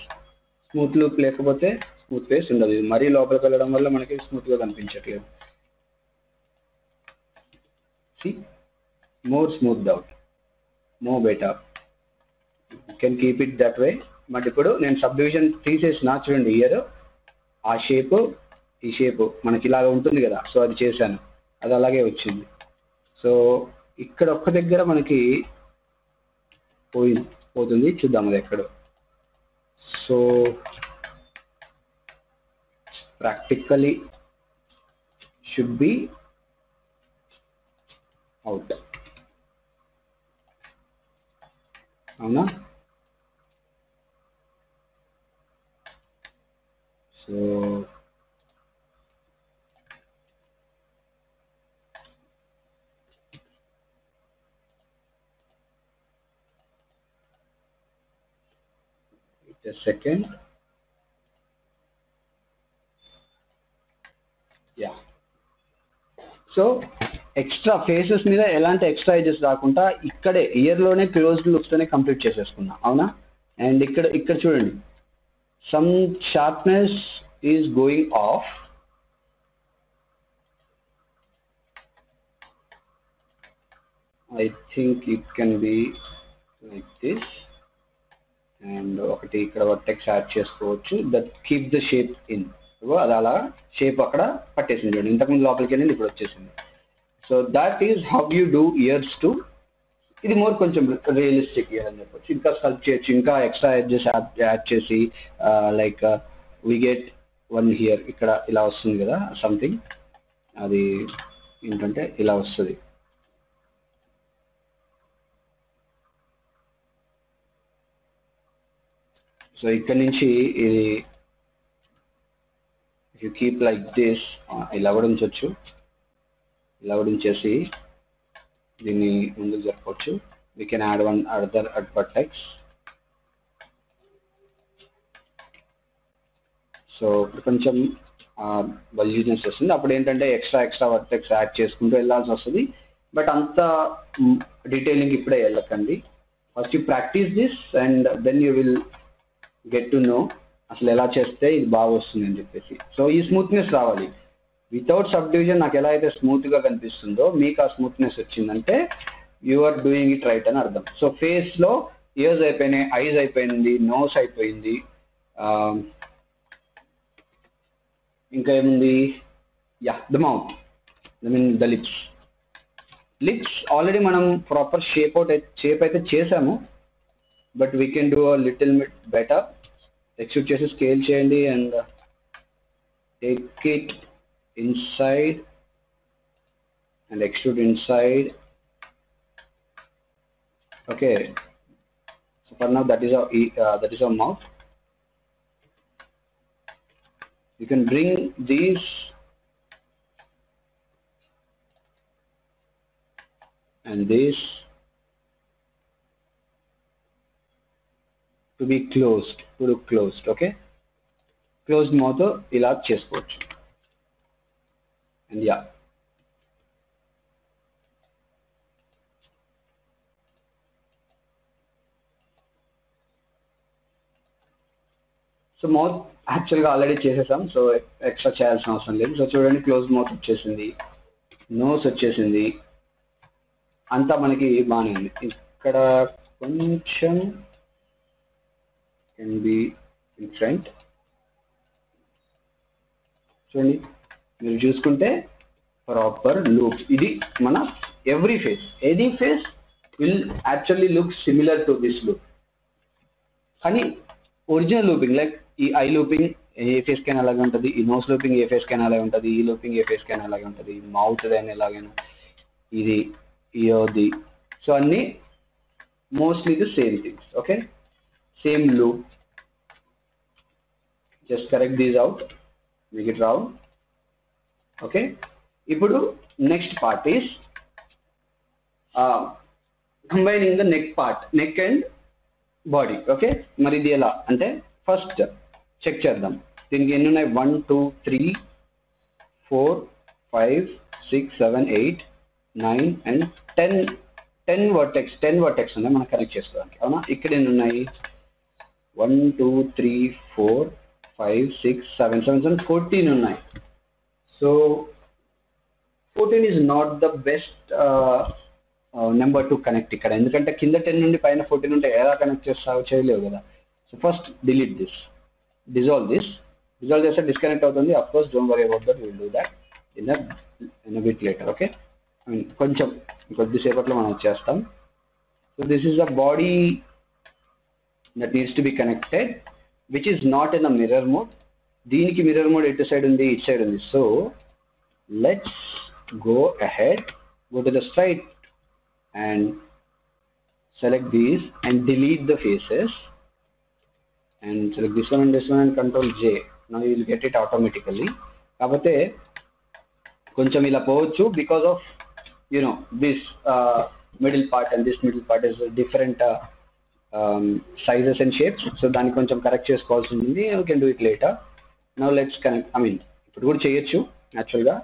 స్మూత్ లూప్ లేకపోతే స్మూత్ ఫేస్ ఉండదు. ఇది మరీ లోపలికి వెళ్ళడం వల్ల మనకి స్మూత్గా కనిపించట్లేదు. See, more smoothed out, more better. You can keep it that way. But ఇప్పుడు నేను సబ్ డివిజన్ తీసేసిన చూడండి, ఇయర్ ఆ షేప్ ఈ షేప్ మనకి ఇలాగ ఉంటుంది కదా, సో అది చేశాను, అది అలాగే వచ్చింది. సో ఇక్కడ ఒక్క దగ్గర మనకి పోతుంది, చూద్దాం అది ఎక్కడ. So practically should be out, అవునా? So a second. Yeah. So extra faces మీద ఎలాంటి ఎక్స్ట్రా ఎడ్జెస్ రాకుండా ఇక్కడే ఇయర్లోనే క్లోజ్డ్ లుక్స్తోనే కంప్లీట్ చేసేసుకున్నా, అవునా? అండ్ ఇక్కడ చూడండి, some sharpness is going of. I think it can be like this. And ఒకటి ఇక్కడ వర్టెక్స్ యాడ్ చేసుకోవచ్చు, that keep the shape in. అది అలా షేప్ అక్కడ పట్టేసింది చూడండి, ఇంతకుముందు లోపలికి వెళ్ళింది, ఇప్పుడు వచ్చేసింది. So that is how you do ears too. ఇది మోర్ కొంచెం రియలిస్టిక్ ఇయర్ అని చెప్పొచ్చు. ఇంకా స్కల్ప్ చేయొచ్చు, ఇంకా ఎక్స్ట్రా ఎడ్జెస్ యాడ్ చేసి, like we get one here, ఇక్కడ ఇలా వస్తుంది కదా సంథింగ్, అది ఏంటంటే ఇలా వస్తుంది. సో ఇక్కడ నుంచి ఇది యూ కీప్ లైక్ దిస్, ఇలా కూడా ఉంచవచ్చు, ఇలా కూడా ఉంచేసి దీన్ని ముందుకు జరపవచ్చు. We can add one other vertex. So ఇప్పుడు కొంచెం బల్జినెస్ వస్తుంది, అప్పుడు ఏంటంటే ఎక్స్ట్రా వర్టెక్స్ యాడ్ చేసుకుంటూ వెళ్ళాల్సి వస్తుంది. బట్ అంత డీటెయిలింగ్ ఇప్పుడే వెళ్ళకండి, first you practice this and then you will get to know అసలు ఎలా చేస్తే ఇది బాగా వస్తుంది అని చెప్పేసి. సో ఈ స్మూత్నెస్ రావాలి. వితౌట్ సబ్ డివిజన్ నాకు ఎలా అయితే స్మూత్గా కనిపిస్తుందో మీకు ఆ స్మూత్నెస్ వచ్చిందంటే you are doing it right అని అర్థం. సో ఫేస్లో ఇయర్స్ అయిపోయినాయి, ఐజ్ అయిపోయింది, నోస్ అయిపోయింది, ఇంకా ఏముంది, yeah the mouth, I mean the lips already మనం ప్రాపర్ షేప్ అయితే చేసాము, but we can do a little bit better. Extrude చేసి స్కేల్ చేయండి and take it inside and extrude inside. Okay, so for now that is our mouth. You can bring these and this to be closed, to look closed. Okay, closed mouth ila chesukochu. And yeah, so mouth యాక్చువల్గా already చేసేసాం, so extra చేయాల్సిన అవసరం లేదు. So చూడండి, close mouth వచ్చేసింది, nose వచ్చేసింది, అంతా మనకి బాగానే ఉంది. ఇక్కడ కొంచెం కెన్ బి ఇన్ ఫ్రంట్. చూడండి, మీరు చూసుకుంటే ప్రాపర్ లూప్. ఇది మన any face will actually look similar to this loop. కానీ ఒరిజినల్ లూపింగ్ లైక్ ఈ ఐ లూపింగ్ ఏ ఫేస్ కైనా అలాగే ఉంటుంది, ఈ నోస్ లూపింగ్ ఏ ఫేస్ కైనా అలాగే ఉంటుంది, ఈ లూపింగ్ ఏ ఫేస్ కైనా అలాగే ఉంటుంది, మౌత్ అయినా ఎలాగైనా, ఇది ఇయర్ది. సో అన్నీ mostly the same things. Okay, same loop. Just correct these out, make it round. Okay, ఇప్పుడు next part is combining the neck part, neck and body. Okay, మరి ఇది ఎలా అంటే ఫస్ట్ చెక్ చేద్దాం. దీనికి ఎన్ని ఉన్నాయి? 1 2 3 4 5 6 7 8 9 and 10 వర్టెక్స్ ఉన్నాయి మనం కనెక్ట్ చేసుకోవడానికి. అవునా? ఇక్కడ ఎన్ని ఉన్నాయి? 1 2 3 4 5 6 7 7 14 ఉన్నాయి. So 14 is not the best number to connect ఇక్కడ, ఎందుకంటే కింద 10 నుండి పైన 14 ఉంటే ఎలా కనెక్ట్ చేస్తావు? చేయలేవు కదా. So first delete this, dissolve చేస్తే డిస్కనెక్ట్ అవుతుంది. Of course don't worry about that, will do that in a bit later. Okay, కొంచెం కొద్దిసేపట్లో మనం చేస్తాం. So this is the body that needs to be connected which is not in the mirror mode. దీనికి mirror mode ఎటు side ఉంది? ఇటు side ఉంది. So let's go ahead, go to the straight and select these and delete the faces and select this one and control J. Now you will get it automatically. Kapote koncham ila povochu because of this middle part, and this middle part is different sizes and shapes. So dani koncham correct chesukovalsi undi. You can do it later. Now let's connect. I mean ippudu kuda cheyochu actual ga.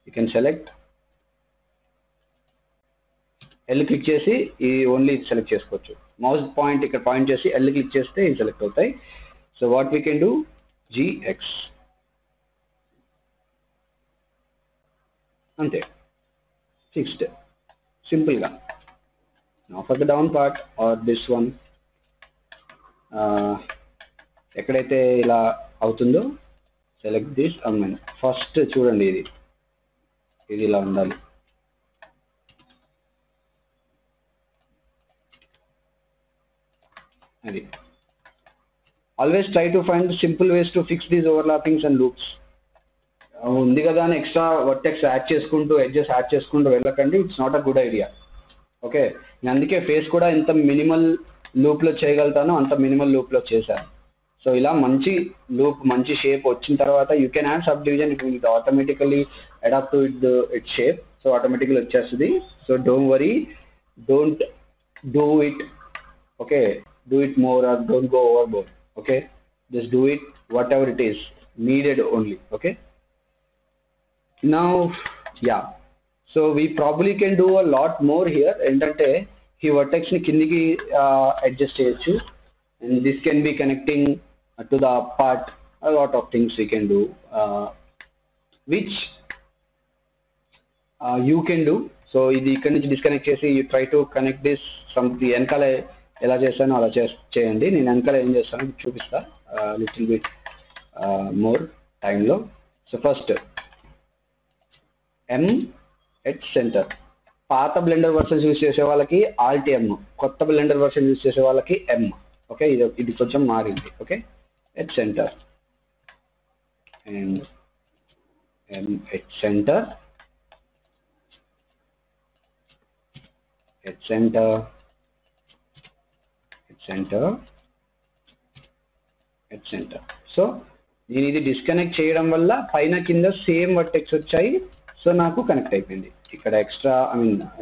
You can select L click చేసి ఈ only select చేసుకోవచ్చు. Mouse point ఇక్కడ point చేసి L click చేస్తే ఇవి select అవుతాయి. So what we can do, GX అంతే, fixed సింపుల్గా. Now for the down part or this one, ఎక్కడైతే ఇలా అవుతుందో సెలెక్ట్ దిస్. ఫస్ట్ చూడండి, ఇది ఇలా ఉండాలి. అది always try to find simple ways to fix these overlappings and loops. ఉంది కదా అని ఎక్స్ట్రా వర్టెక్స్ యాడ్ చేసుకుంటూ ఎడ్జెస్ యాడ్ చేసుకుంటూ వెళ్ళకండి. It's not a good idea. Okay, నేను అందుకే ఫేస్ కూడా ఎంత మినిమల్ లూప్లో చేయగలుగుతానో అంత మినిమల్ లూప్లో చేశాను. సో ఇలా మంచి లూప్, మంచి షేప్ వచ్చిన తర్వాత you can add subdivision. It will automatically adapt to it shape. So automatically వచ్చేస్తుంది. So don't worry, don't do it. Okay, do it more or don't go overboard. Okay, just do it whatever it is needed only. Okay, now yeah, so we probably can do a lot more here. Endante ee vertex ni kindiki adjust cheyochu, and this can be connecting to the up part. A lot of things we can do, which you can do. So ఇది ఇక్కడ నుంచి disconnect చేసి you try to connect this something వెనకాల ఎలా చేస్తానో అలా చేయండి. నేను వెనకాల ఏం చేస్తానో చూపిస్తా లిటిల్ బిట్ మోర్ టైంలో. So first M at center. పాత బ్లెండర్ వర్షన్స్ యూజ్ చేసే వాళ్ళకి Alt M, కొత్త బ్లెండర్ వర్షన్ యూజ్ చేసే వాళ్ళకి M. ఓకే, ఇది కొంచెం మారింది. Okay, at center and M at center, at center, at center. So నేను ఇది డిస్కనెక్ట్ చేయడం వల్ల పైన కింద సేమ్ వర్టెక్స్ వచ్చాయి. సో నాకు కనెక్ట్ అయిపోయింది. ఇక్కడ ఎక్స్ట్రా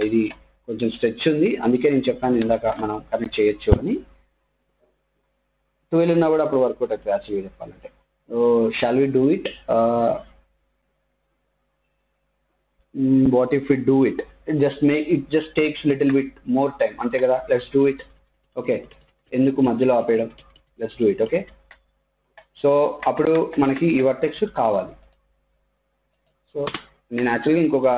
ఇది కొంచెం స్ట్రెచ్ ఉంది, అందుకే నేను చెప్పాను ఇందాక మనం కనెక్ట్ చేయొచ్చు అని. 12 ఉన్నా కూడా అప్పుడు వర్కౌట్ అవుతుంది యాక్చువల్గా చెప్పాలంటే. Shall we do it? What if we do it? It just takes little bit more time, అంతే కదా. Let's do it. ఓకే, ఎందుకు మధ్యలో ఆపేయడం? Let's do it. Okay, so అప్పుడు మనకి ఈ వర్టెక్స్ కావాలి. సో నేను యాక్చువల్గా ఇంకొక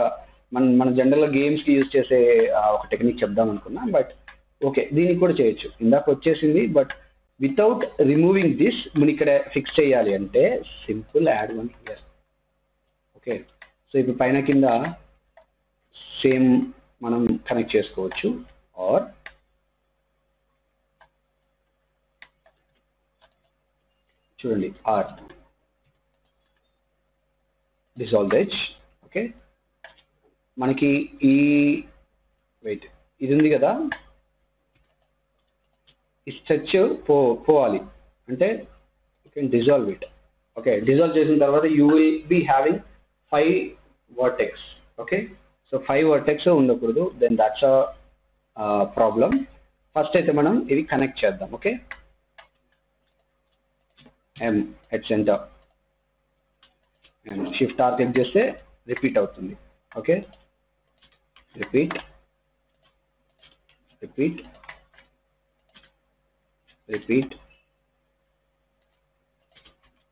మన జనరల్గా గేమ్స్కి యూజ్ చేసే ఒక టెక్నిక్ చెప్దాం అనుకున్నా, బట్ ఓకే దీనికి కూడా చేయొచ్చు. ఇందాక వచ్చేసింది, బట్ వితౌట్ రిమూవింగ్ దిస్ మనం ఇక్కడ ఫిక్స్ చేయాలి అంటే simple add one here. Okay, so ఇప్పుడు పైన కింద సేమ్ మనం కనెక్ట్ చేసుకోవచ్చు. ఆర్ చూడండి, or dissolve the edge. Okay, మనకి ఈ వెయిట్ ఇది ఉంది కదా, ఈ స్ట్రెచ్ పోవాలి అంటే you can dissolve it. Okay, dissolve చేసిన తర్వాత you will be having 5 vertex. Okay, so 5 vertex ఉండకూడదు, then that's a problem. First అయితే మనం ఇవి కనెక్ట్ చేద్దాం. Okay, M at center and shift R click చేస్తే రిపీట్ అవుతుంది. Okay, repeat repeat repeat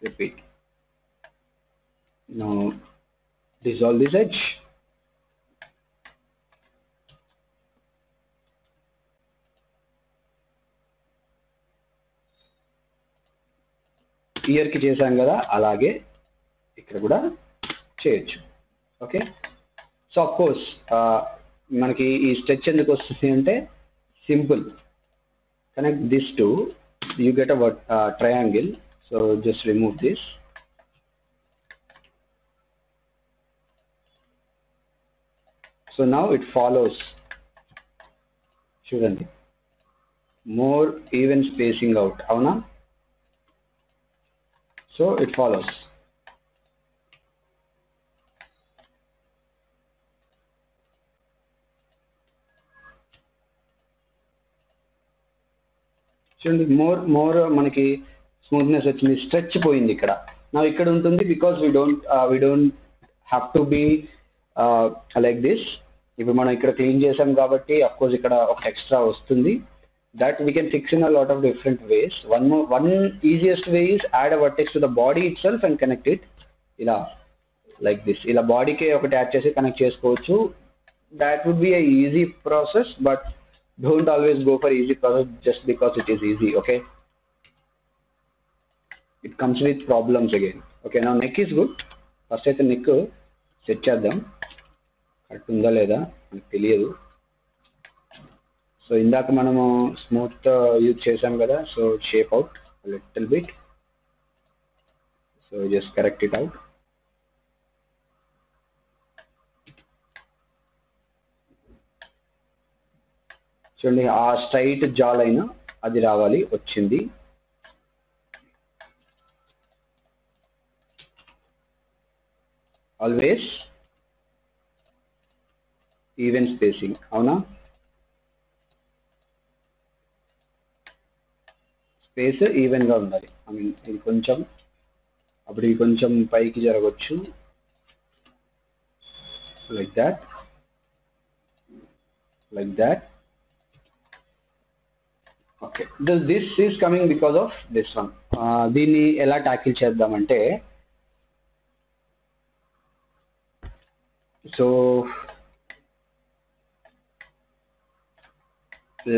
repeat. Now dissolve this edge. ఇయర్ కి చేసాం కదా, అలాగే ఇక్కడ కూడా చేయొచ్చు. ఓకే, సో ఆఫ్ కోర్స్ మనకి ఈ స్ట్రెచ్ ఎందుకు వస్తుంది అంటే simple, connect this to, you get a triangle, so just remove this. So now it follows, చూడండి, more even spacing out, అవునా? So it follows. చూడండి, మోర్ మనకి స్మూత్నెస్ వచ్చింది, స్ట్రెచ్ పోయింది ఇక్కడ. నా ఇక్కడ ఉంటుంది because we don't have to be like this. ఇప్పుడు మనం ఇక్కడ క్లీన్ చేసాం కాబట్టి అఫ్ కోర్స్ ఇక్కడ ఒక ఎక్స్ట్రా వస్తుంది. That we can fix in a lot of different ways. One easiest way is add a vertex to the body itself and connect it ఇలా, like this. ఇలా బాడీకి ఒకటి యాడ్ చేసి కనెక్ట్ చేసుకోవచ్చు. That would be a easy process, but don't always go for easy process just because it is easy. Okay, it comes with problems again. Okay, now neck is good. First అయితే neck set చేద్దాం, correct ఉందా లేదా మనకు తెలియదు. So ఇందాక మనము smooth use చేసాం కదా, so shape out little bit, so just correct it out. చూడండి, ఆ స్ట్రైట్ జా లైన్ అది రావాలి, వచ్చింది. ఆల్వేస్ ఈవెన్ స్పేసింగ్, అవునా? స్పేస్ ఈవెన్ గా ఉండాలి. ఐ మీన్ ఇది కొంచెం, అప్పుడు ఇది కొంచెం పైకి జరగవచ్చు, like that, like that. Okay, this is coming because of this one. దీన్ని ఎలా ట్యాకిల్ చేద్దామంటే, so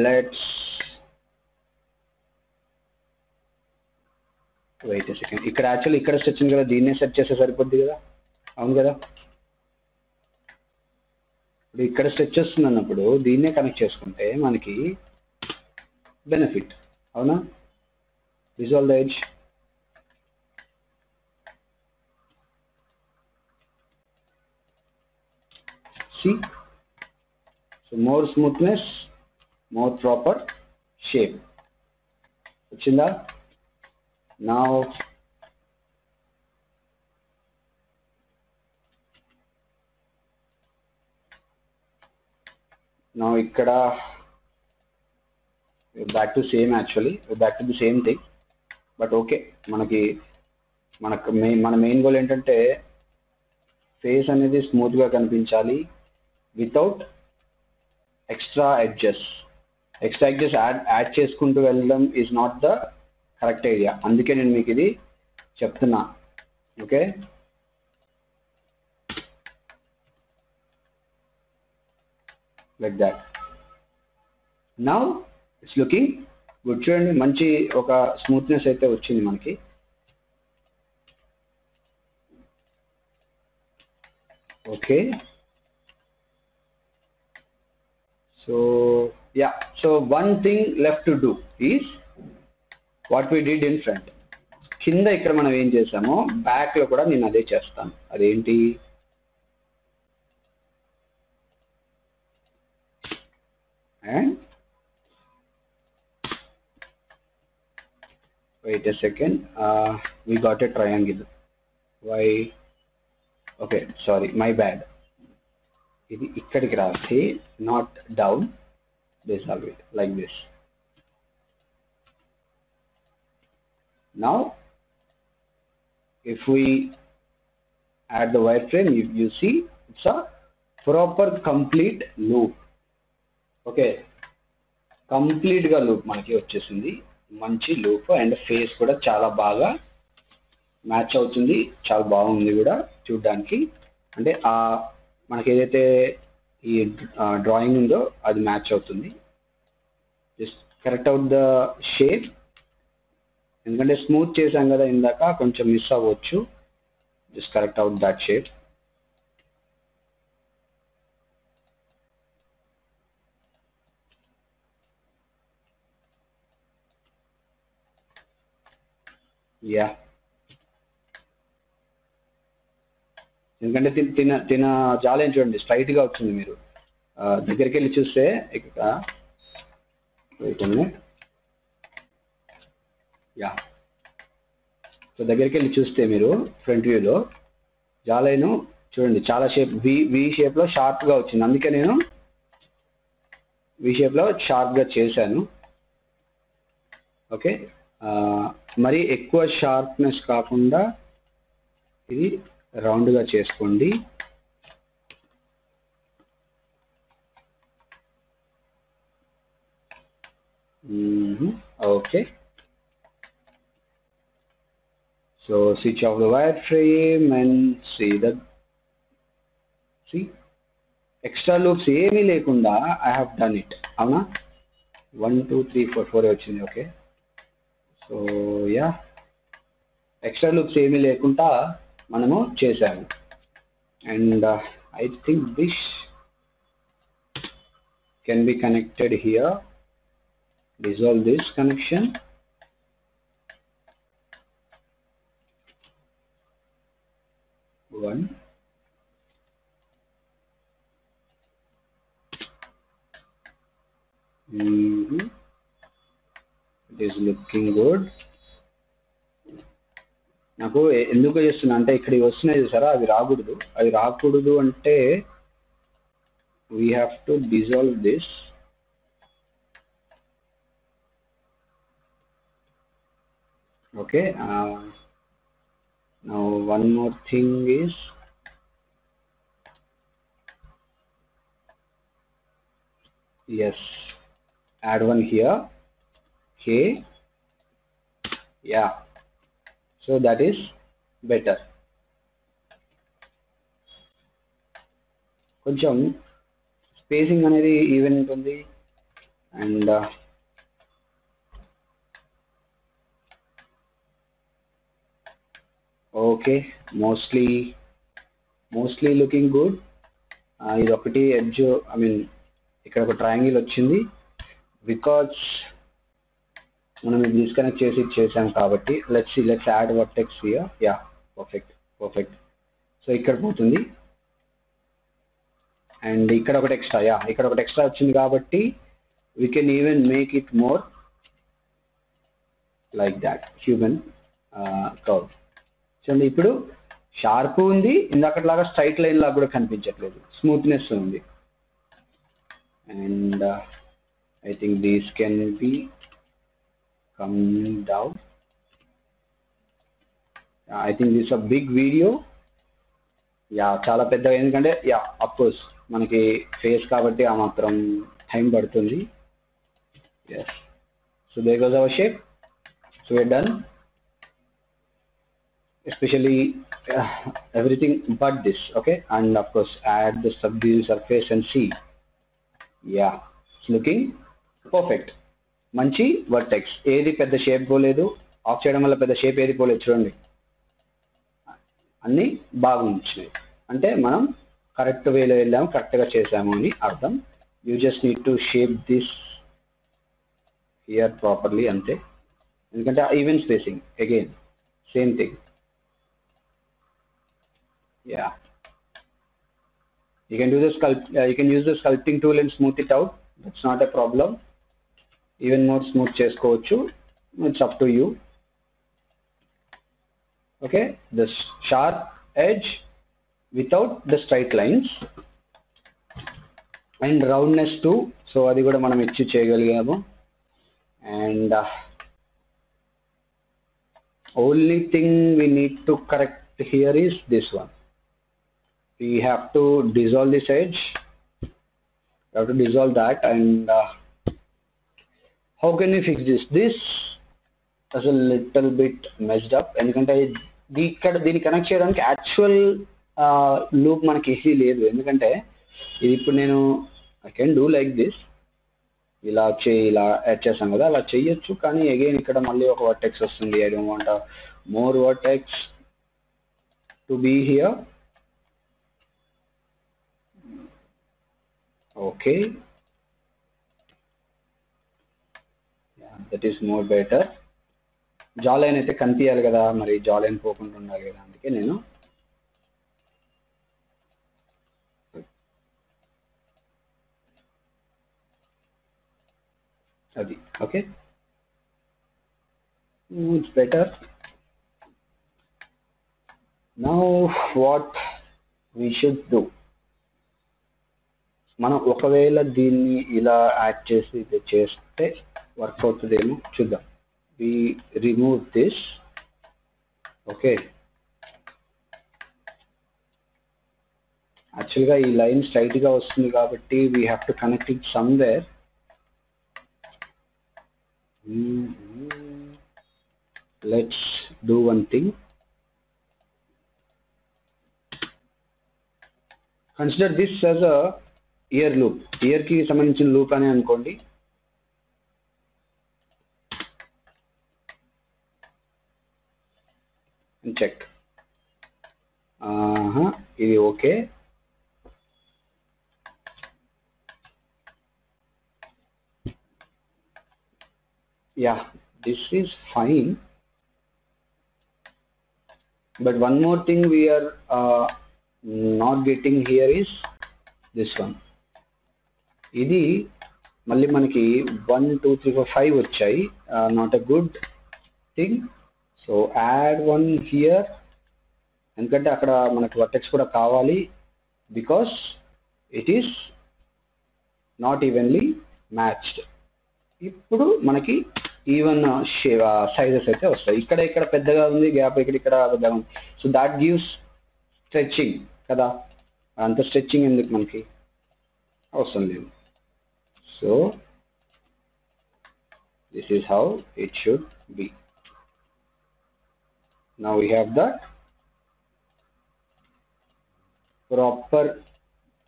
let's wait a second. ఇక్కడ యాక్చువల్లీ ఇక్కడ స్ట్రెచ్ ఉంది కదా, దీన్నే సెట్ చేస్తే సరిపోద్ది కదా, అవును కదా? ఇప్పుడు ఇక్కడ స్ట్రెచ్ వస్తుంది అన్నప్పుడు దీన్నే కనెక్ట్ చేసుకుంటే మనకి బెనిఫిట్, అవునా? Dissolve the edge. See, so more smoothness, more proper shape. వచ్చిందా? Now ఇక్కడ back to same, actually back to the same thing, but okay, మన మెయిన్ గోల్ ఏంటంటే ఫేస్ అనేది స్మూత్ గా కనిపించాలి వితౌట్ ఎక్స్ట్రా ఎడ్జెస్. యాడ్ చేసుకుంటూ వెళ్ళడం is not the correct idea. అందుకే నేను మీకు ఇది చెప్తున్నా. Okay, like that. Now it's looking good. చూడండి, మంచి ఒక స్మూత్నెస్ అయితే వచ్చింది మనకి. Okay, so yeah, so one thing left to do is what we did in front. కింద ఇక్కడ మనం ఏం చేసామో బ్యాక్ లో కూడా నేను అదే చేస్తాను. అదేంటి, and wait a second, we got a triangle. Why? Okay, sorry, my bad. ఇది ఇక్కడికి రాసి not down, dissolve it like this. Now if we add the wireframe, you see it's a proper complete loop. Okay, complete గా loop మనకి వచ్చేసింది, మంచి loop, and face కూడా చాలా బాగా మ్యాచ్ అవుతుంది, చాలా బాగుంది కూడా చూడడానికి. అంటే మనకి ఏదైతే ఈ డ్రాయింగ్ ఉందో అది మ్యాచ్ అవుతుంది. Just correct out the shape, ఎందుకంటే స్మూత్ చేసాం కదా ఇందాక, కొంచెం మిస్ అవ్వచ్చు. Just correct out that shape. Yeah, ఎందుకంటే తిన జాలేం చూడండి, స్ట్రైట్ గా వచ్చింది. మీరు దగ్గరికి వెళ్ళి చూస్తే యా, సో దగ్గరికి వెళ్ళి చూస్తే మీరు ఫ్రంట్ వ్యూలో జాలైను చూడండి, చాలా షేప్ వి షేప్ లో షార్ప్ గా వచ్చింది. అందుకే నేను వి షేప్ లో షార్ప్ గా చేశాను. ఓకే, మరి ఎక్కువ షార్ప్నెస్ కాకుండా ఇది రౌండ్ గా చేసుకోండి. Okay, so switch off the wireframe and see extra loops ఏమీ లేకుండా I have done it. అవునా, 1 2 3 4 4 వచ్చింది. Okay, so yeah, extra loops ఏమీ లేకుండా మనము చేసాము. And I think this can be connected here. Dissolve this connection. One. It is looking good. నాకు ఎందుకు చేస్తున్నా అంటే ఇక్కడ వస్తున్నాయి చూసారా, అవి రాకూడదు అంటే we have to dissolve this. Okay, now one more thing is yes, add one here. Okay, yeah, so that is better. కొంచెం స్పేసింగ్ అనేది ఈవెన్ ఉంటుంది. And okay, mostly looking good. ఇది ఒకటి ఎడ్జ్, ఐ మీన్ ఇక్కడ ఒక triangle వచ్చింది, because మనం ఇది డిస్కనెక్ట్ చేసాం కాబట్టి. Let's add vertex here. Yeah, perfect. So ఇక్కడ పోతుంది, అండ్ ఇక్కడ ఒకటి ఎక్స్ట్రా వచ్చింది కాబట్టి we can even make it more like that human curve. చూడండి, ఇప్పుడు షార్ప్ ఉంది, ఇందాకట్లాగా స్ట్రైట్ లైన్ లాగా కూడా కనిపించట్లేదు, స్మూత్నెస్ ఉంది. And I think these can be coming down. I think this is a big video. Yeah, చాలా పెద్దగా, ఎందుకంటే యా అఫ్ కోర్స్ మనకి ఫేస్ కాబట్టి ఆ మాత్రం టైం పడుతుంది. yes, so there goes our shape. So we're done, especially everything but this. Okay, and of course add the subdue surface and see. Yeah, it's looking perfect. మంచి vertex, ఏది పెద్ద shape పోలేదు. Of చేయడం వల్ల పెద్ద shape ఏది పోలేదు. చూడండి, అన్నీ బాగుంచినాయి. అంటే మనం కరెక్ట్ వేలో వెళ్ళాము, కరెక్ట్గా చేసాము అని అర్థం. You just need to shape this here properly, అంతే. ఎందుకంటే even spacing, again same thing. Yeah, you can use the sculpting tool and smooth it out. That's not a problem. Even more smooth చేసుకోవచ్చు, it's up to you. Okay, the sharp edge without the straight lines and roundness too. So అది కూడా మనం ఇచ్చి చేయగలిగాము. And Only thing we need to correct here is this one. We have to dissolve this edge. We have to dissolve that, and how can we fix this? This is a little bit messed up. ఎందుకంటే ఇక్కడ దీన్ని connect చేయడానికి actual loop మనకి easy లేదు. ఎందుకంటే ఇది ఇప్పుడు నేను I can do like this, ఇలా ఇలా యాడ్ చేస్తాం కదా, అలా చేయొచ్చు. కానీ అగైన్ ఇక్కడ మళ్ళీ ఒక వర్టెక్స్ వస్తుంది. I don't want more vertex to be here. Okay, that is more better. Jaw line అయితే కనిపించాలి కదా, మరి జా లైన్ పోకుండా ఉండాలి కదా, అందుకే నేను అది. Okay, it's better. Now what we should do, మనం ఒకవేళ దీన్ని ఇలా యాడ్ చేసి ఇది చేస్తే వర్క్ అవుతుందేమో చూద్దాం. we remove this. Okay, యాక్చువల్గా ఈ లైన్ స్ట్రైట్ గా వస్తుంది కాబట్టి we have to connect it somewhere. Let's do one thing. Consider this as a ear loop. Year కి సంబంధించిన లూప్ అని అనుకోండి. చెక్, ఇది okay. Yeah, this is fine. But one more thing we are not getting here is this one. ఇది మళ్ళీ మనకి 1 2 3 4 5 వచ్చాయి. Not a good thing. So add one here, ఎందుకంటే అక్కడ మనకి వర్టెక్స్ కూడా కావాలి. Because it is not evenly matched. ఇప్పుడు మనకి ఈవెన్ సైజెస్ అయితే వస్తాయి. ఇక్కడ ఇక్కడ పెద్దగా ఉంది గ్యాప్, ఇక్కడ పెద్దగా ఉంది. సో దాట్ గివ్స్ స్ట్రెచ్చింగ్ కదా. అంత స్ట్రెచ్చింగ్ ఎందుకు, మనకి అవసరం లేదు. So this is how it should be. Now we have the proper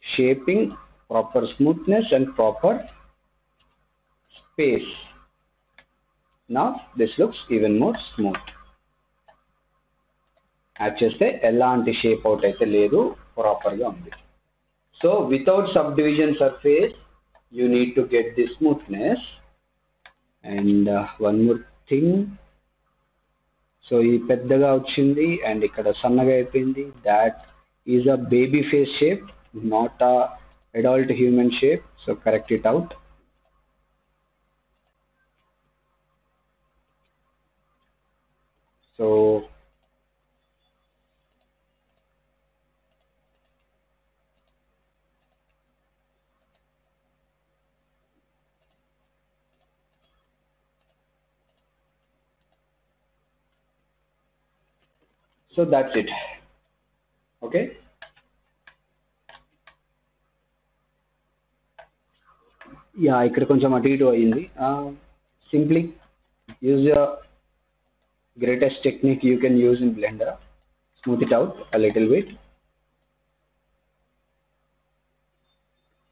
shaping, proper smoothness and proper space. Now this looks even more smooth. Add చేస్తే ఎలాంటి షేప్ అవుట్ అయితే లేదు, ప్రాపర్గా ఉంది. So without sub division surface you need to get the smoothness. And one more thing, so ఇది పెద్దగా వచ్చింది and ఇక్కడ సన్నగా అయిపోయింది. That is a baby face shape, not a adult human shape. So correct it out. So so that's it. Okay, yeah, ఇక్కడ కొంచెం అటు ఇటు అయింది. Simply use your greatest technique you can use in Blender. Smooth it out a little bit.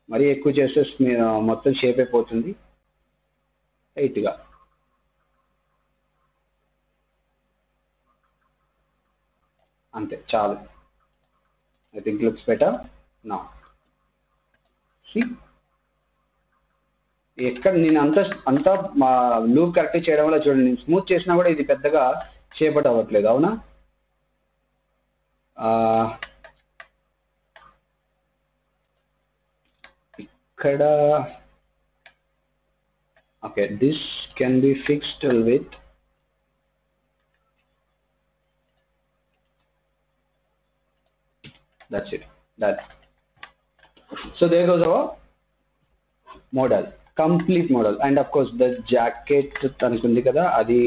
మరి ఎక్కువ చేస్తే మొత్తం shape అయిపోతుంది. లైట్గా అంతే చాలు. I think looks better now. See, ఎక్కడ నేను అంతా లూప్ కరెక్ట్ చేయడం వల్ల చూడండి, నేను స్మూత్ చేసినా కూడా ఇది పెద్దగా షేప్ అవుట్ అవ్వట్లేదు. అవునా? ఇక్కడ okay, this can be fixed with that's it. That, so there goes our model, complete model. And of course the jacket అనుకుంది కదా, అది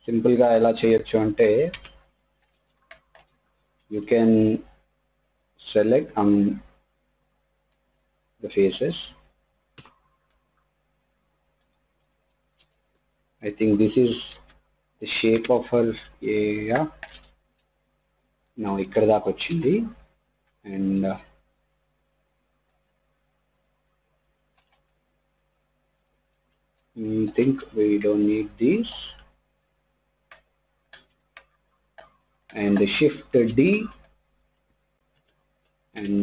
సింపుల్ గా ఎలా చేయొచ్చు అంటే you can select the faces. I think this is the shape of her area. Now ikkada daaka vachindi, and I think we don't need this, and the shift D and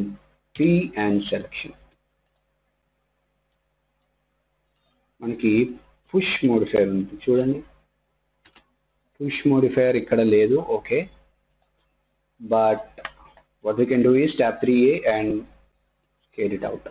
P and selection. మనకి push modifier ఉంది చూడండి, push modifier ఇక్కడ లేదు. Okay, but what we can do is tap 3A and scale it out.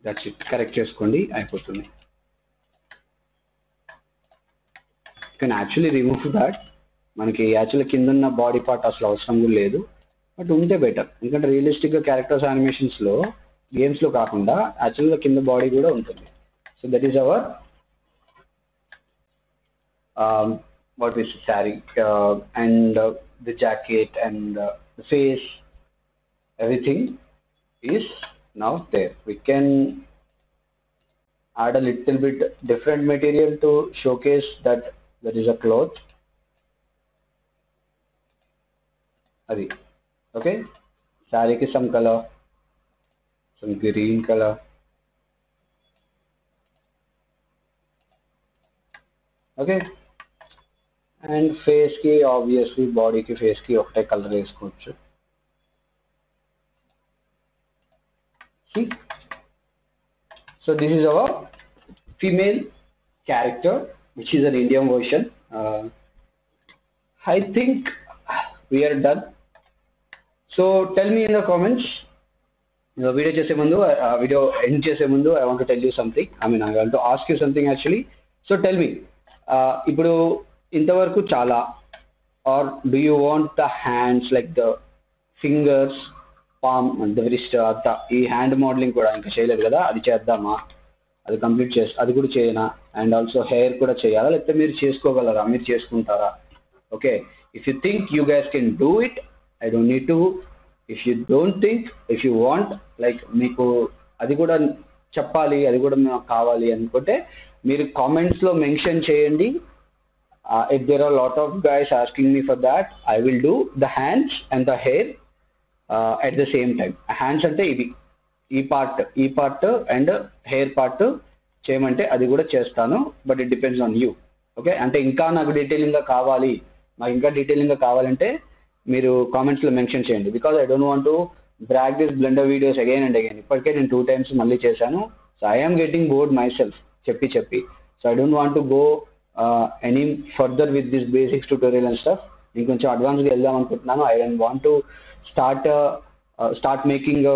That's it, correct చేసుకోండి అయిపోతుంది. You can actually remove that. మనకి actually కింద ఉన్న బాడీ పార్ట్ అసలు అవసరం కూడా లేదు, బట్ ఉంటే బెటర్. ఎందుకంటే రియలిస్టిక్గా క్యారెక్టర్స్ యానిమేషన్స్లో గేమ్స్లో కాకుండా యాక్చువల్గా కింద బాడీ కూడా ఉంటుంది. So that is our what is saree and the jacket and the face, everything is now there. We can add a little bit different material to showcase that there is a cloth. Adi, okay, saree ki some color, some green color. Okay, and face ki obviously body ki face ki ఒకటే colour వేసుకోవచ్చు. See, so this is our female character, which is an Indian version. I think we are done. So tell me in the comments. Video chese mundu, video end chese mundu, I want to tell you something. I mean, I want to ask you something actually. So tell me, ఇప్పుడు ఇంతవరకు చాలా, or do you want the hands like the fingers, palm and the wrist, అంతా ఈ hand modelling కూడా ఇంకా చేయలేదు కదా, అది చేద్దామా, అది కంప్లీట్ అది కూడా చేయనా, అండ్ ఆల్సో హెయిర్ కూడా చేయాలా, లేకపోతే మీరు చేసుకోగలరా, మీరు చేసుకుంటారా? Okay, if you think you guys can do it, I don't need to. If you don't think, if you want, like మీకు అది కూడా చెప్పాలి, అది కూడా నాకు కావాలి అనుకుంటే మీరు కామెంట్స్లో మెన్షన్ చేయండి. If there are a lot of guys asking me for that, I will do the hands and the hair at the same time. Hands ante ఇది ఈ పార్ట్ అండ్ హెయిర్ పార్ట్ చేయమంటే అది కూడా చేస్తాను, but it depends on you. Okay, అంటే ఇంకా నాకు డీటెయిలింగ్గా కావాలి, నాకు ఇంకా డీటెయిలింగ్గా కావాలంటే మీరు కామెంట్స్లో మెన్షన్ చేయండి. Because I don't want to brag this blender videos again and again. ఇప్పటికే నేను 2 times మళ్ళీ చేశాను. So I am getting bored myself చెప్పి. So I don't want to go any further with this basics tutorial and stuff. నేను కొంచెం అడ్వాన్స్గా వెళ్దాం అనుకుంటున్నాను. I want to start making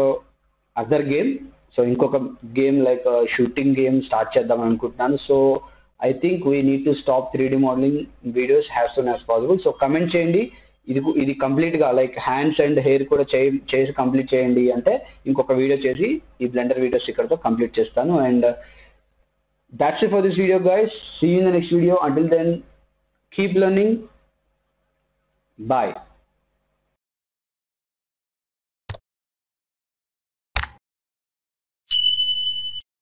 other game. So ఇంకొక game like shooting game start చేద్దాం అనుకుంటున్నాను. So I think we need to stop 3D modelling videos as soon as possible. So comment చేయండి, ఇది కంప్లీట్గా లైక్ హ్యాండ్స్ అండ్ హెయిర్ కూడా చేసి complete చేయండి అంటే ఇంకొక వీడియో చేసి ఈ బ్లెండర్ వీడియోస్ ఇక్కడతో కంప్లీట్ చేస్తాను. And that's it for this video, guys. See you in the next video. Until then, keep learning. Bye.